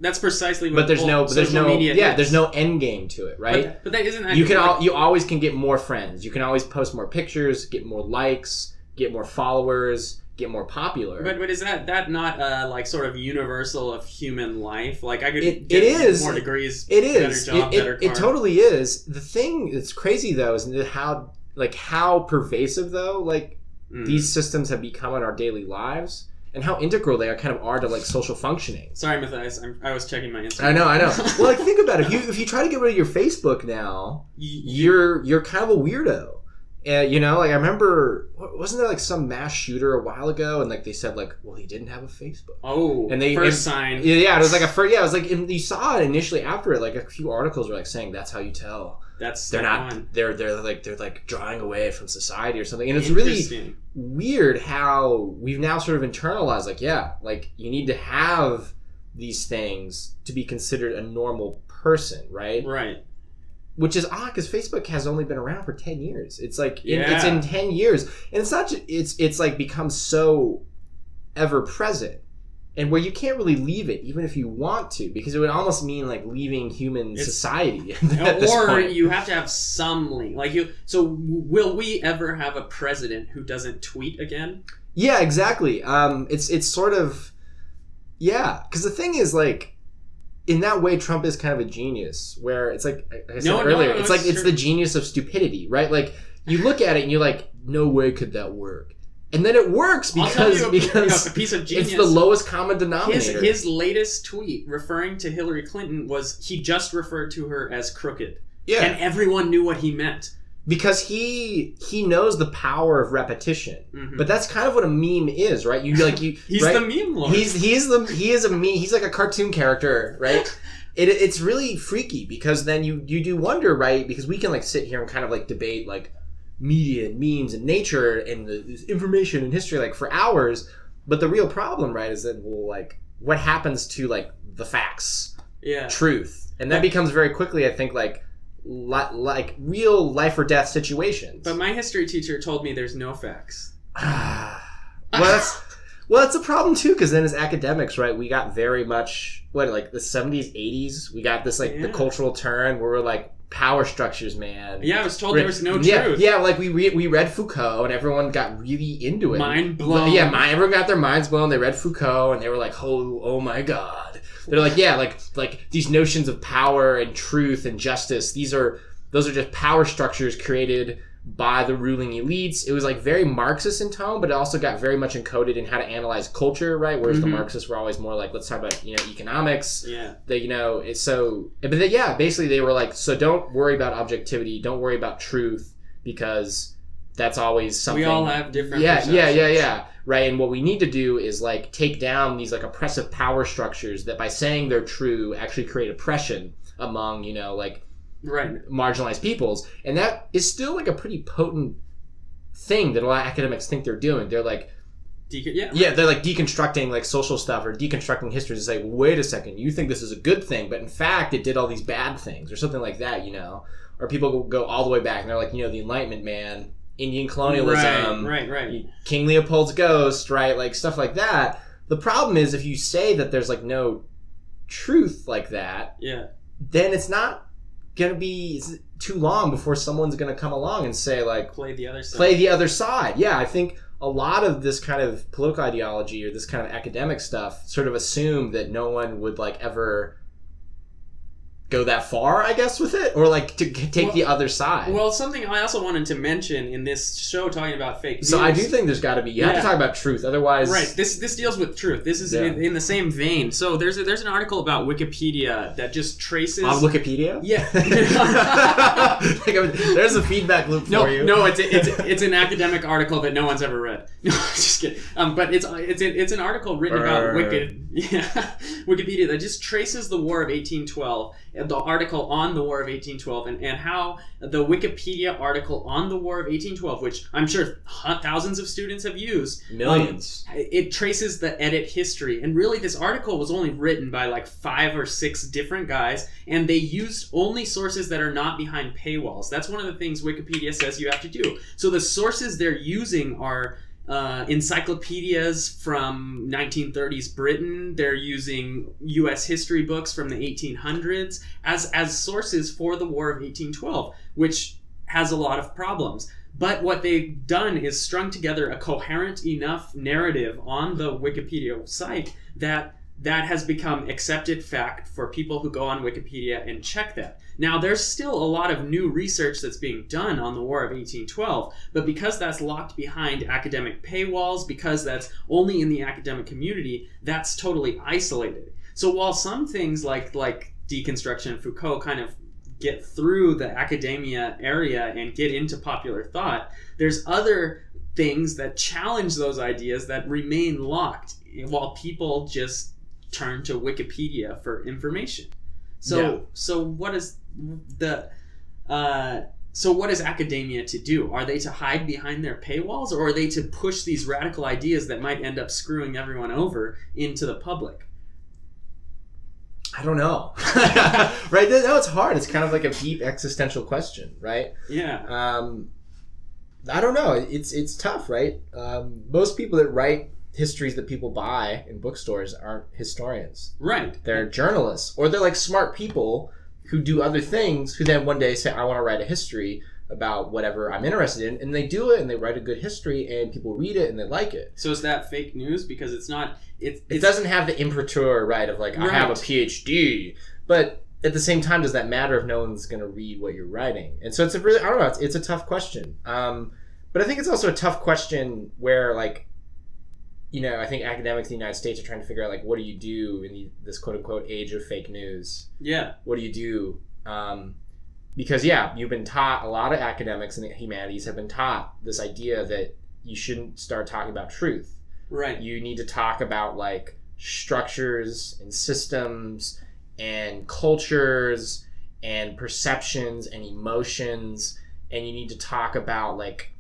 that's precisely what there's no media is. There's no end game to it, right? But that isn't that you always can get more friends, you can always post more pictures, get more likes, get more followers, get more popular. But is that not sort of universal of human life? I could it is more degrees. It is better job, better car. It totally is. The thing that's crazy though is how pervasive though these systems have become in our daily lives. and how integral they are to like social functioning. Sorry, Matthias. I was checking my Instagram. I know. Well, like think about it. If you try to get rid of your Facebook now, you're kind of a weirdo. You know, like I remember, wasn't there like some mass shooter a while ago, and like they said like, well, he didn't have a Facebook. Oh, and first sign. Yeah, it was like it was like you saw it initially after it. Like a few articles were like saying that's how you tell. They're like drawing away from society or something, and it's really weird how we've now sort of internalized like you need to have these things to be considered a normal person, right? Right. Which is odd because Facebook has only been around for 10 years. It's like it's in 10 years, and it's not. It's like become so ever present, and where you can't really leave it, even if you want to, because it would almost mean like leaving human society. Or you have to have some link. So will we ever have a president who doesn't tweet again? Yeah, exactly. It's sort of because the thing is like. In that way, Trump is kind of a genius. Where it's like I said earlier, it's the genius of stupidity, right? Like you look at it and you're like, no way could that work, and then it works because a piece of genius. It's the lowest common denominator. His latest tweet referring to Hillary Clinton was he just referred to her as crooked, and everyone knew what he meant. Because he knows the power of repetition, but that's kind of what a meme is, right? He's right? the meme lord. He is a meme. He's like a cartoon character, right? It's really freaky because then you do wonder, right? Because we can like sit here and kind of like debate like media and memes and nature and the information and history like for hours, but the real problem, right, is that like what happens to like the facts, truth, and that becomes very quickly, I think, like real life or death situations. But my history teacher told me there's no facts. Well, that's a problem too, because then as academics, right, we got very much like the 70s, 80s. We got this like the cultural turn where we're like power structures, man. Yeah, I was told there was no truth. Yeah, like we read Foucault and everyone got really into it. Mind blown. Yeah, everyone got their minds blown. They read Foucault and they were like, oh my god. They're like, like these notions of power and truth and justice, those are just power structures created by the ruling elites. It was like very Marxist in tone, but it also got very much encoded in how to analyze culture, right? Whereas the Marxists were always more like, let's talk about, economics. Yeah. Basically they were like, so don't worry about objectivity, don't worry about truth, because that's always something. We all have different perceptions. Yeah. Right, and what we need to do is like take down these like oppressive power structures that by saying they're true actually create oppression among marginalized peoples, and that is still like a pretty potent thing that a lot of academics think they're doing. They're like, they're like deconstructing like social stuff or deconstructing history to say, wait a second, you think this is a good thing, but in fact it did all these bad things or something like that, or people go all the way back and they're like, the Enlightenment, man. Indian colonialism, right. King Leopold's ghost, right? Like stuff like that. The problem is if you say that there's like no truth like that, then it's not gonna be too long before someone's gonna come along and say like, play the other side. Yeah, I think a lot of this kind of political ideology or this kind of academic stuff sort of assumed that no one would like ever go that far, I guess, with it, or like to take the other side. Well, something I also wanted to mention in this show talking about fake news. So I do think there's got to be. You have to talk about truth, otherwise. Right. This deals with truth. This is in the same vein. So there's an article about Wikipedia that just traces. On Wikipedia? Yeah. There's a feedback loop for you. No, it's an academic article that no one's ever read. No, just kidding. But it's an article written about Wikipedia that just traces the War of 1812. The article on the War of 1812 and how the Wikipedia article on the War of 1812, which I'm sure thousands of students have used. Millions. It traces the edit history. And really this article was only written by like 5 or 6 different guys, and they used only sources that are not behind paywalls. That's one of the things Wikipedia says you have to do. So the sources they're using are encyclopedias from 1930s Britain. They're using U.S. history books from the 1800s as sources for the War of 1812, which has a lot of problems. But what they've done is strung together a coherent enough narrative on the Wikipedia site that that has become accepted fact for people who go on Wikipedia and check that. Now, there's still a lot of new research that's being done on the War of 1812, but because that's locked behind academic paywalls, because that's only in the academic community, that's totally isolated. So while some things like deconstruction and Foucault kind of get through the academia area and get into popular thought, there's other things that challenge those ideas that remain locked while people just turn to Wikipedia for information. So what is academia to do? Are they to hide behind their paywalls, or are they to push these radical ideas that might end up screwing everyone over into the public? I don't know. Right? No, it's hard. It's kind of like a deep existential question, right? Yeah. I don't know. It's tough, right? Most people that write histories that people buy in bookstores aren't historians. Right. They're journalists, or they're like smart people who do other things, who then one day say, I want to write a history about whatever I'm interested in, and they do it, and they write a good history, and people read it, and they like it. So is that fake news? Because it's not... It doesn't have the imprimatur, right, of like, I have a PhD, but at the same time, does that matter if no one's going to read what you're writing? And so it's a really, I don't know, it's a tough question. But I think it's also a tough question where, like, you know, I think academics in the United States are trying to figure out, like, what do you do in this quote-unquote age of fake news? Yeah. What do you do? Because, yeah, you've been taught, a lot of academics in the humanities have been taught this idea that you shouldn't start talking about truth. Right. You need to talk about, like, structures and systems and cultures and perceptions and emotions, and you need to talk about, like,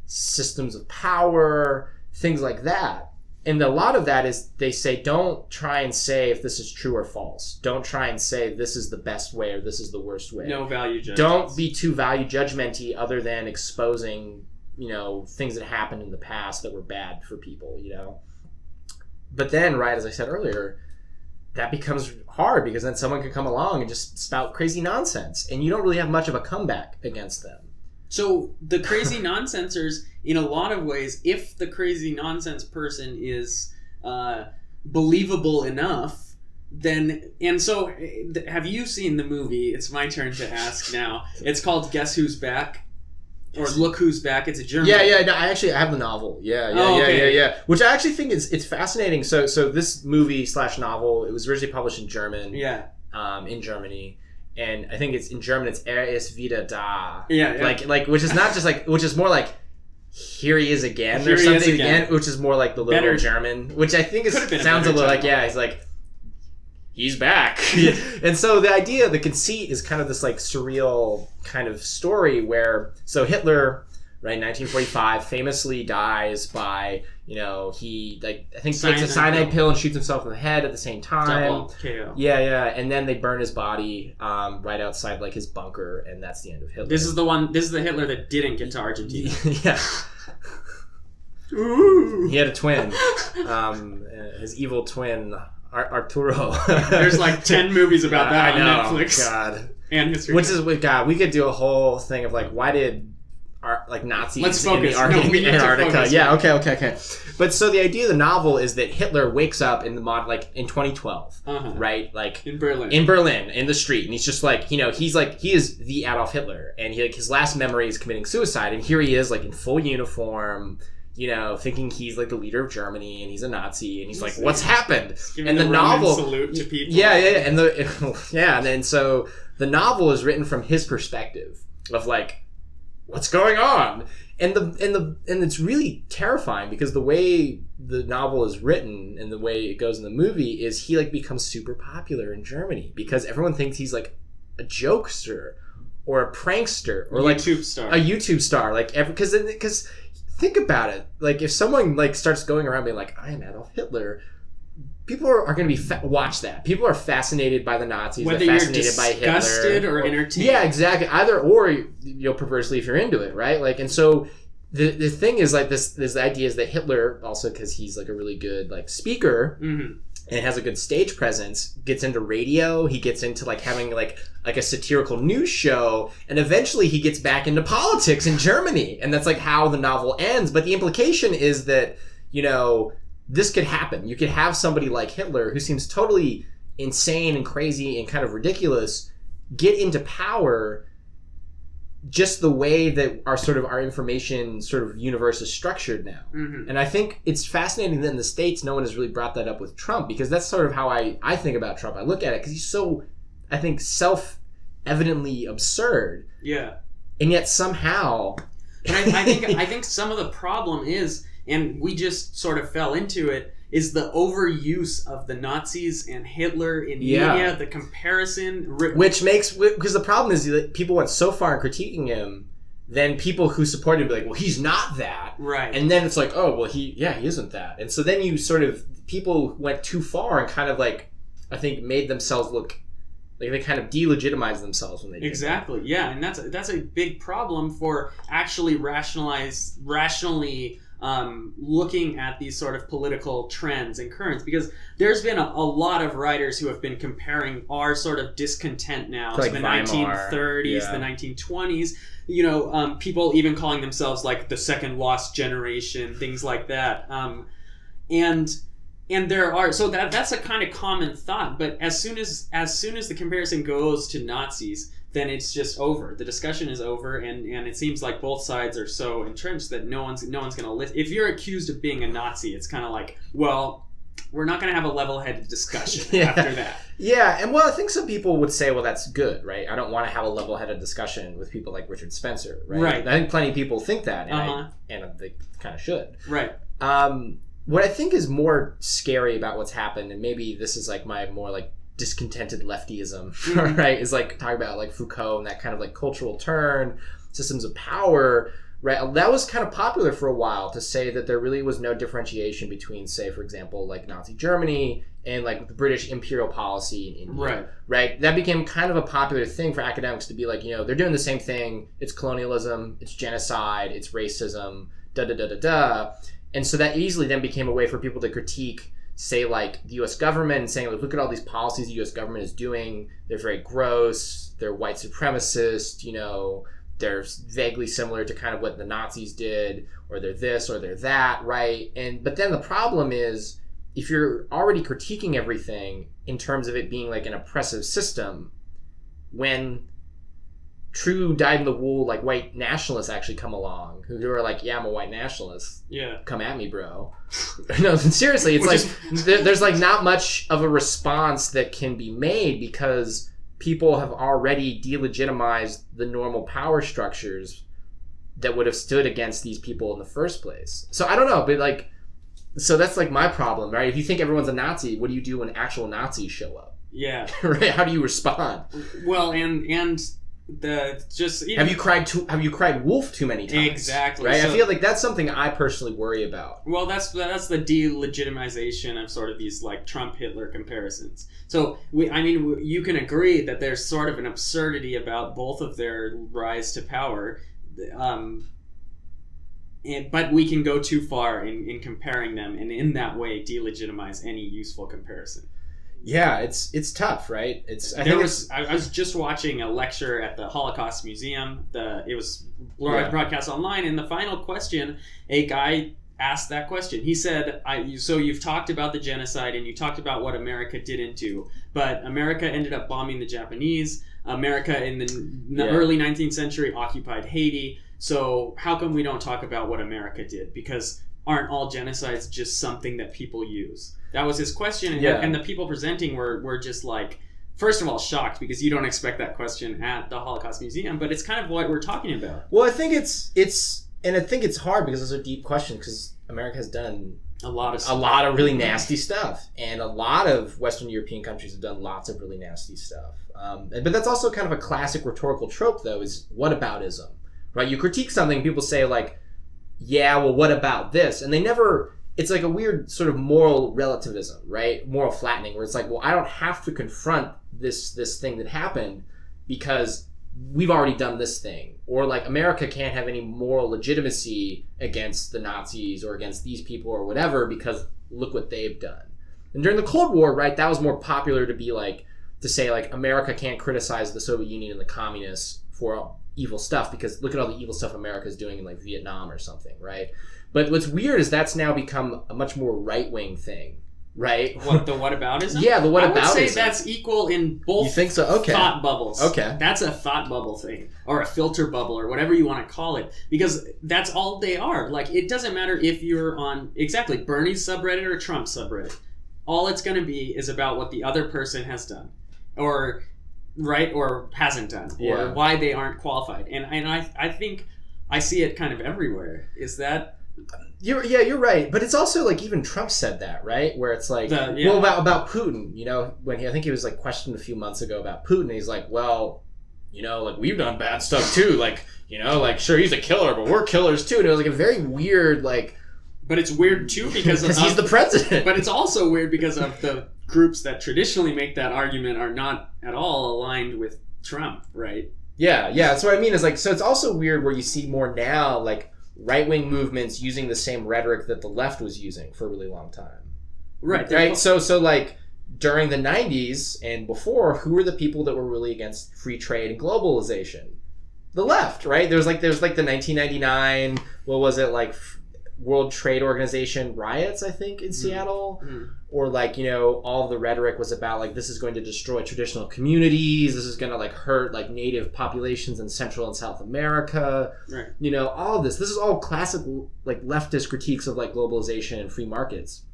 systems of power, things like that. And a lot of that is, they say, don't try and say if this is true or false. Don't try and say this is the best way or this is the worst way. No value judgment. Don't be too value judgmenty other than exposing, you know, things that happened in the past that were bad for people, you know. But then, right, as I said earlier, that becomes hard because then someone could come along and just spout crazy nonsense, and you don't really have much of a comeback against them. So the crazy nonsensers, in a lot of ways, if the crazy nonsense person is believable enough, then... And so, have you seen the movie? It's my turn to ask now. It's called Guess Who's Back? Or Look Who's Back. It's a German. Yeah. No, I have the novel. Yeah. Which I actually think it's fascinating. So this movie / novel, it was originally published in German. Yeah. In Germany. And I think it's in German. It's ist wieder da. Yeah. Like which is not just like, which is more like here he is again Here or he something is again. which is more like the little Better German, which I think sounds a little title. like he's like he's back. And so the idea, the conceit is kind of this like surreal kind of story where Hitler, right, 1945, famously dies by, you know, he like I think takes a cyanide pill and shoots himself in the head at the same time. Double KO. Yeah, and then they burn his body right outside like his bunker, and that's the end of Hitler. This is the Hitler that didn't get to Argentina. Yeah. Ooh. He had a twin. His evil twin, Arturo. There's like 10 movies about that on Netflix. God. And history. Which is, God, we could do a whole thing of like, why did Nazis Let's focus. in we need Antarctica? to focus. Yeah, okay. But so the idea of the novel is that Hitler wakes up in the in 2012, right? Like in Berlin, in the street, and he's just like, you know, he is the Adolf Hitler, and he like his last memory is committing suicide, and here he is like in full uniform, you know, thinking he's like the leader of Germany and he's a Nazi, and he's like, what's happened? And the novel salute to people. Yeah, and and then so the novel is written from his perspective of like, what's going on? And it's really terrifying because the way the novel is written and the way it goes in the movie is he like becomes super popular in Germany because everyone thinks he's like a jokester or a prankster or like a YouTube star, like because think about it, like if someone like starts going around being like, I am Adolf Hitler, people are going to be watch that. People are fascinated by the Nazis. Whether they're you're fascinated by Hitler disgusted or entertained. Yeah, exactly. Either or, you'll perversely if you're into it, right? Like, and so the thing is like this idea is that Hitler, also because he's like a really good like speaker and has a good stage presence, gets into radio. He gets into like having like a satirical news show, and eventually he gets back into politics in Germany, and that's like how the novel ends. But the implication is that, you know, this could happen. You could have somebody like Hitler, who seems totally insane and crazy and kind of ridiculous, get into power just the way that our information sort of universe is structured now. Mm-hmm. And I think it's fascinating that in the States no one has really brought that up with Trump, because that's sort of how I think about Trump. I look at it because he's so, I think, self-evidently absurd. Yeah. And yet somehow... And I think some of the problem is, and we just sort of fell into it, is the overuse of the Nazis and Hitler in media, the comparison. Which makes... Because the problem is that people went so far in critiquing him, then people who supported him be like, well, he's not that. Right. And then it's like, oh, well, he isn't that. And so then you sort of... People went too far and kind of like, I think, made themselves look... Like they kind of delegitimized themselves when they did exactly, that. Yeah, and that's a big problem for actually rationally looking at these sort of political trends and currents, because there's been a lot of writers who have been comparing our sort of discontent now to the Weimar. 1930s, the 1920s. People even calling themselves like the second lost generation, things like that. And there are, so that's a kind of common thought, but as soon as the comparison goes to Nazis, then it's just over. The discussion is over, and it seems like both sides are so entrenched that no one's going to listen. If you're accused of being a Nazi, it's kind of like, well, we're not going to have a level-headed discussion after that. Yeah, and well, I think some people would say, well, that's good, right? I don't want to have a level-headed discussion with people like Richard Spencer, right? Right. I think plenty of people think that, and they kind of should. Right. What I think is more scary about what's happened, and maybe this is like my more like discontented leftyism, right, is like talking about like Foucault and that kind of like cultural turn, systems of power, right? That was kind of popular for a while, to say that there really was no differentiation between, say, for example, like Nazi Germany and like the British imperial policy in India, right? That became kind of a popular thing for academics to be like, they're doing the same thing. It's colonialism, it's genocide, it's racism, da-da-da-da-da. And so that easily then became a way for people to critique, say, like the U.S. government, and saying, like, look at all these policies the U.S. government is doing. They're very gross. They're white supremacist. They're vaguely similar to kind of what the Nazis did, or they're this or they're that, right? But then the problem is, if you're already critiquing everything in terms of it being like an oppressive system, when true dyed-in-the-wool like white nationalists actually come along who are like, yeah, I'm a white nationalist. Yeah. Come at me, bro. No, seriously, it's there's like not much of a response that can be made, because people have already delegitimized the normal power structures that would have stood against these people in the first place. So I don't know, but like, so that's like my problem, right? If you think everyone's a Nazi, what do you do when actual Nazis show up? Yeah. Right? How do you respond? Well, and have you cried wolf too many times? Exactly. Right. So, I feel like that's something I personally worry about. Well, that's the delegitimization of sort of these like Trump Hitler comparisons. So you can agree that there's sort of an absurdity about both of their rise to power, but we can go too far in comparing them, and in that way delegitimize any useful comparison. Yeah, it's tough, right? I was just watching a lecture at the Holocaust Museum. It was broadcast online, and the final question, a guy asked that question. He said, so you've talked about the genocide and you talked about what America didn't do, but America ended up bombing the Japanese. America in the early 19th century occupied Haiti. So how come we don't talk about what America did? Because aren't all genocides just something that people use? That was his question, and the people presenting were just like, first of all, shocked, because you don't expect that question at the Holocaust Museum, but it's kind of what we're talking about. Well, I think and I think it's hard because it's a deep question, because America has done a lot of really nasty stuff, and a lot of Western European countries have done lots of really nasty stuff. But that's also kind of a classic rhetorical trope, though, is whataboutism, right? You critique something, people say like, yeah, well, what about this? And they never... It's like a weird sort of moral relativism, right? Moral flattening, where it's like, well, I don't have to confront this thing that happened because we've already done this thing. Or like, America can't have any moral legitimacy against the Nazis or against these people or whatever, because look what they've done. And during the Cold War, right, that was more popular to say like, America can't criticize the Soviet Union and the communists for evil stuff, because look at all the evil stuff America's doing in like Vietnam or something, right? But what's weird is that's now become a much more right-wing thing, right? What, the whataboutism? Yeah, the whataboutism. I would say that's equal in both. You think so? Okay. Thought bubbles. Okay. That's a thought bubble thing, or a filter bubble, or whatever you want to call it, because that's all they are. Like, it doesn't matter if you're on, exactly, Bernie's subreddit or Trump's subreddit. All it's going to be is about what the other person has done, or hasn't done, or why they aren't qualified. And I think I see it kind of everywhere. Is that... You're right, but it's also like even Trump said that, right? Where it's like, well, about Putin, you know, when I think he was like questioned a few months ago about Putin, he's like, well, you know, like we've done bad stuff too, like, you know, like sure he's a killer, but we're killers too, and it was like a very weird like. But it's weird too because he's the president. But it's also weird because of the groups that traditionally make that argument are not at all aligned with Trump, right? Yeah, that's what I mean. Is like, so it's also weird where you see more now like right-wing movements using the same rhetoric that the left was using for a really long time. Right. So like during the 90s and before, who were the people that were really against free trade and globalization? The left, right? There's like the 1999, what was it, like World Trade Organization riots, I think, in Seattle. Or like, you know, all of the rhetoric was about like this is going to destroy traditional communities, this is going to like hurt like native populations in Central and South America. Right. You know, all of this is all classic like leftist critiques of like globalization and free markets.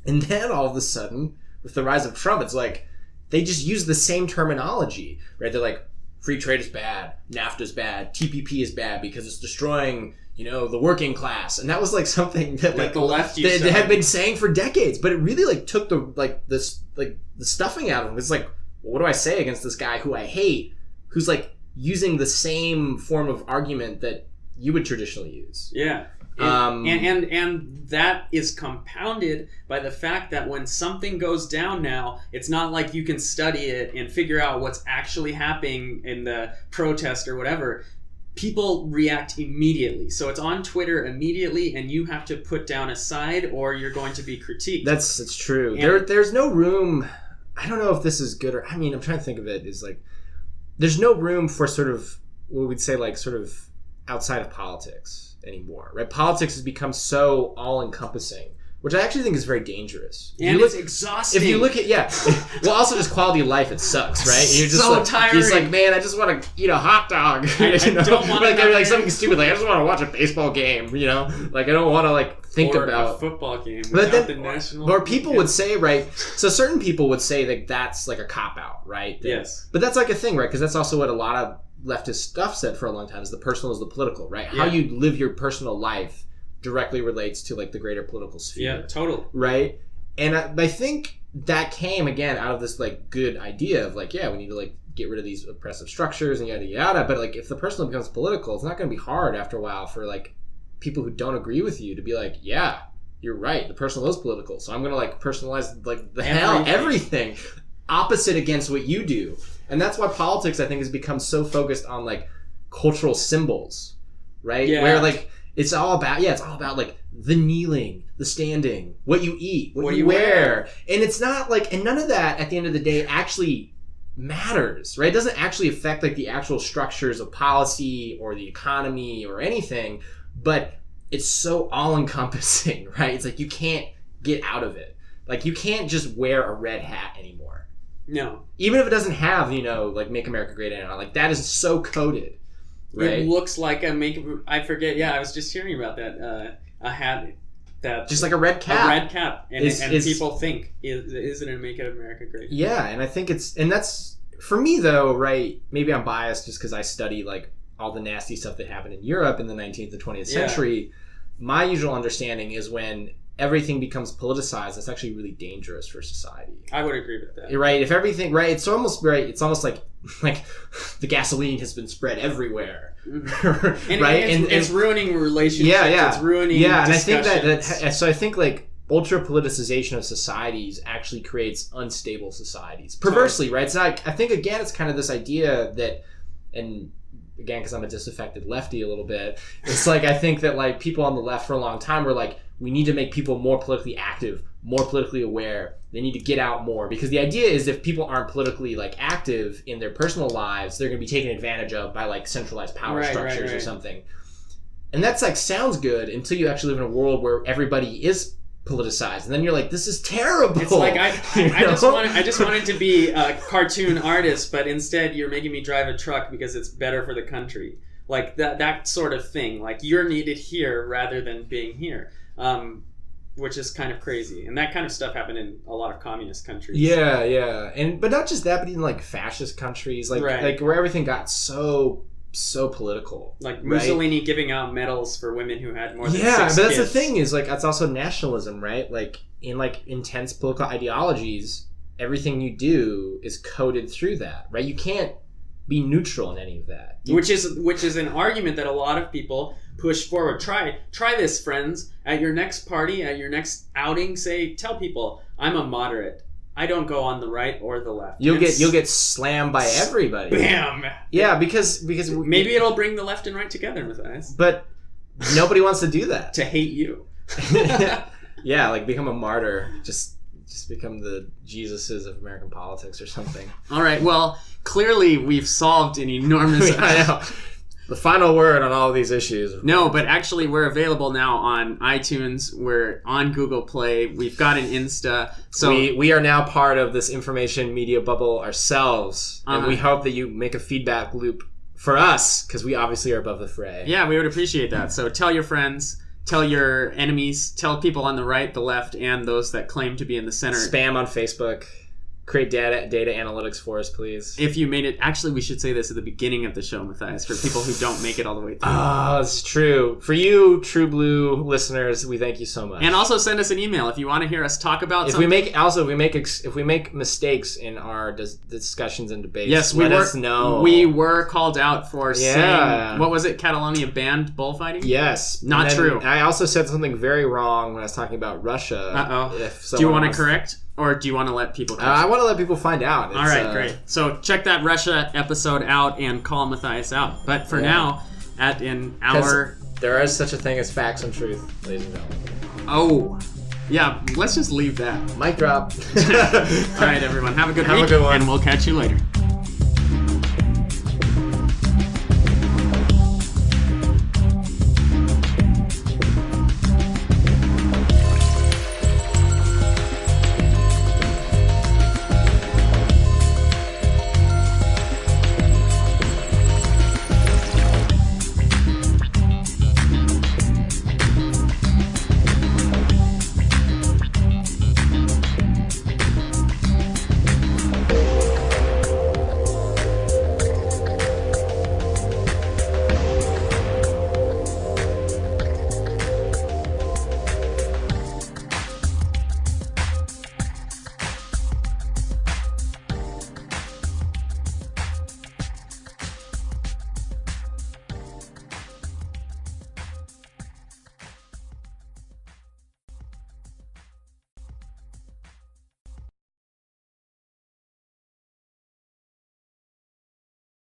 And then all of a sudden, with the rise of Trump, it's like they just use the same terminology, right? They're like, free trade is bad, NAFTA is bad, TPP is bad because it's destroying, you know, the working class. And that was like something that like the left they had been saying for decades, but it really like took the stuffing out of them. It's like, well, what do I say against this guy who I hate, who's like using the same form of argument that you would traditionally use? Yeah. And that is compounded by the fact that when something goes down now, it's not like you can study it and figure out what's actually happening in the protest or whatever. People react immediately. So it's on Twitter immediately, and you have to put down a side or you're going to be critiqued. That's true. There's no room. I don't know if this is good or... I mean, I'm trying to think of it as like... There's no room for sort of what we'd say like sort of outside of politics anymore, right? Politics has become so all-encompassing, which I actually think is very dangerous. And it's exhausting. If you look at, well, also just quality of life, it sucks, right? And you're just so like, tiring. You're just like, man, I just want to eat a hot dog. I don't want to like something stupid, like I just want to watch a baseball game, you know? Like I don't want to like think about a football game. But then, the national or people would say, right? So certain people would say that that's like a cop out, right? Yes. But that's like a thing, right? Because that's also what a lot of leftist stuff said for a long time: is the personal is the political, right? How you live your personal life directly relates to like the greater political sphere. Yeah, totally. Right? And I think that came again out of this like good idea of like, we need to like get rid of these oppressive structures and yada yada. But like if the personal becomes political, it's not going to be hard after a while for like people who don't agree with you to be like, yeah, you're right, the personal is political, so I'm going to like personalize like everything opposite against what you do. And that's why politics, I think, has become so focused on like cultural symbols, right? Yeah. Where like it's all about like the kneeling, the standing, what you eat, what you wear. And it's not like, and none of that at the end of the day actually matters, right? It doesn't actually affect like the actual structures of policy or the economy or anything, but it's so all-encompassing, right? It's like you can't get out of it. Like you can't just wear a red hat anymore. No. Even if it doesn't have, you know, like Make America Great Again, like that is so coded, right? It looks like I forget, I was just hearing about that, a hat that... Just like a red cap. A red cap. And people think, is it a Make America Great Again? Yeah, and I think it's... And that's... For me, though, right, maybe I'm biased just because I study, like, all the nasty stuff that happened in Europe in the 19th and 20th century. My usual understanding is when everything becomes politicized, that's actually really dangerous for society. I would agree with that. Right? If everything, right, it's almost like the gasoline has been spread everywhere. Mm-hmm. Right? And it's ruining relationships. Yeah. It's ruining and I think discussions. I think like ultra politicization of societies actually creates unstable societies. Perversely, right? It's not, I think again it's kind of this idea that, and again because I'm a disaffected lefty a little bit, it's like I think that like people on the left for a long time were like, we need to make people more politically active, more politically aware. They need to get out more, because the idea is if people aren't politically like active in their personal lives, they're going to be taken advantage of by like centralized power structures or something. And that's like sounds good until you actually live in a world where everybody is politicized, and then you're like, this is terrible. It's like I just wanted to be a cartoon artist, but instead you're making me drive a truck because it's better for the country. Like that sort of thing. Like you're needed here rather than being here. Which is kind of crazy. And that kind of stuff happened in a lot of communist countries. Yeah. But not just that, but even like fascist countries, like where everything got so political. Like Mussolini giving out medals for women who had more than 6 but that's kids. the thing is like that's also nationalism, right? Like in like intense political ideologies, everything you do is coded through that, right? You can't be neutral in any of that. Which is an argument that a lot of people push forward. Try this, friends. At your next party, at your next outing, tell people, I'm a moderate. I don't go on the right or the left. You'll get slammed by everybody. Bam. Yeah, because maybe it'll bring the left and right together, Matthias. But nobody wants to do that. To hate you. Yeah, like become a martyr. Just become the Jesuses of American politics or something. All right. Well, clearly we've solved an enormous. I know. The final word on all of these issues. No, but actually we're available now on iTunes. We're on Google Play. We've got an Insta. So we are now part of this information media bubble ourselves. And we hope that you make a feedback loop for us, because we obviously are above the fray. Yeah, we would appreciate that. So tell your friends, tell your enemies, tell people on the right, the left, and those that claim to be in the center. Spam on Facebook. Create data analytics for us, please. If you made it, actually, we should say this at the beginning of the show, Matthias, for people who don't make it all the way through. Oh, it's true. For you, True Blue listeners, we thank you so much. And also send us an email if you want to hear us talk about if something. if we make mistakes in our discussions and debates, yes, let us know. We were called out for saying, what was it? Catalonia banned bullfighting? Yes, not true. I also said something very wrong when I was talking about Russia. Do you want to correct? Or do you want to let people I want to let people find out. All right, great. So check that Russia episode out and call Matthias out. But for now, there is such a thing as facts and truth, ladies and gentlemen. Oh, yeah, let's just leave that. Mic drop. All right, everyone. Have a good week, and we'll catch you later.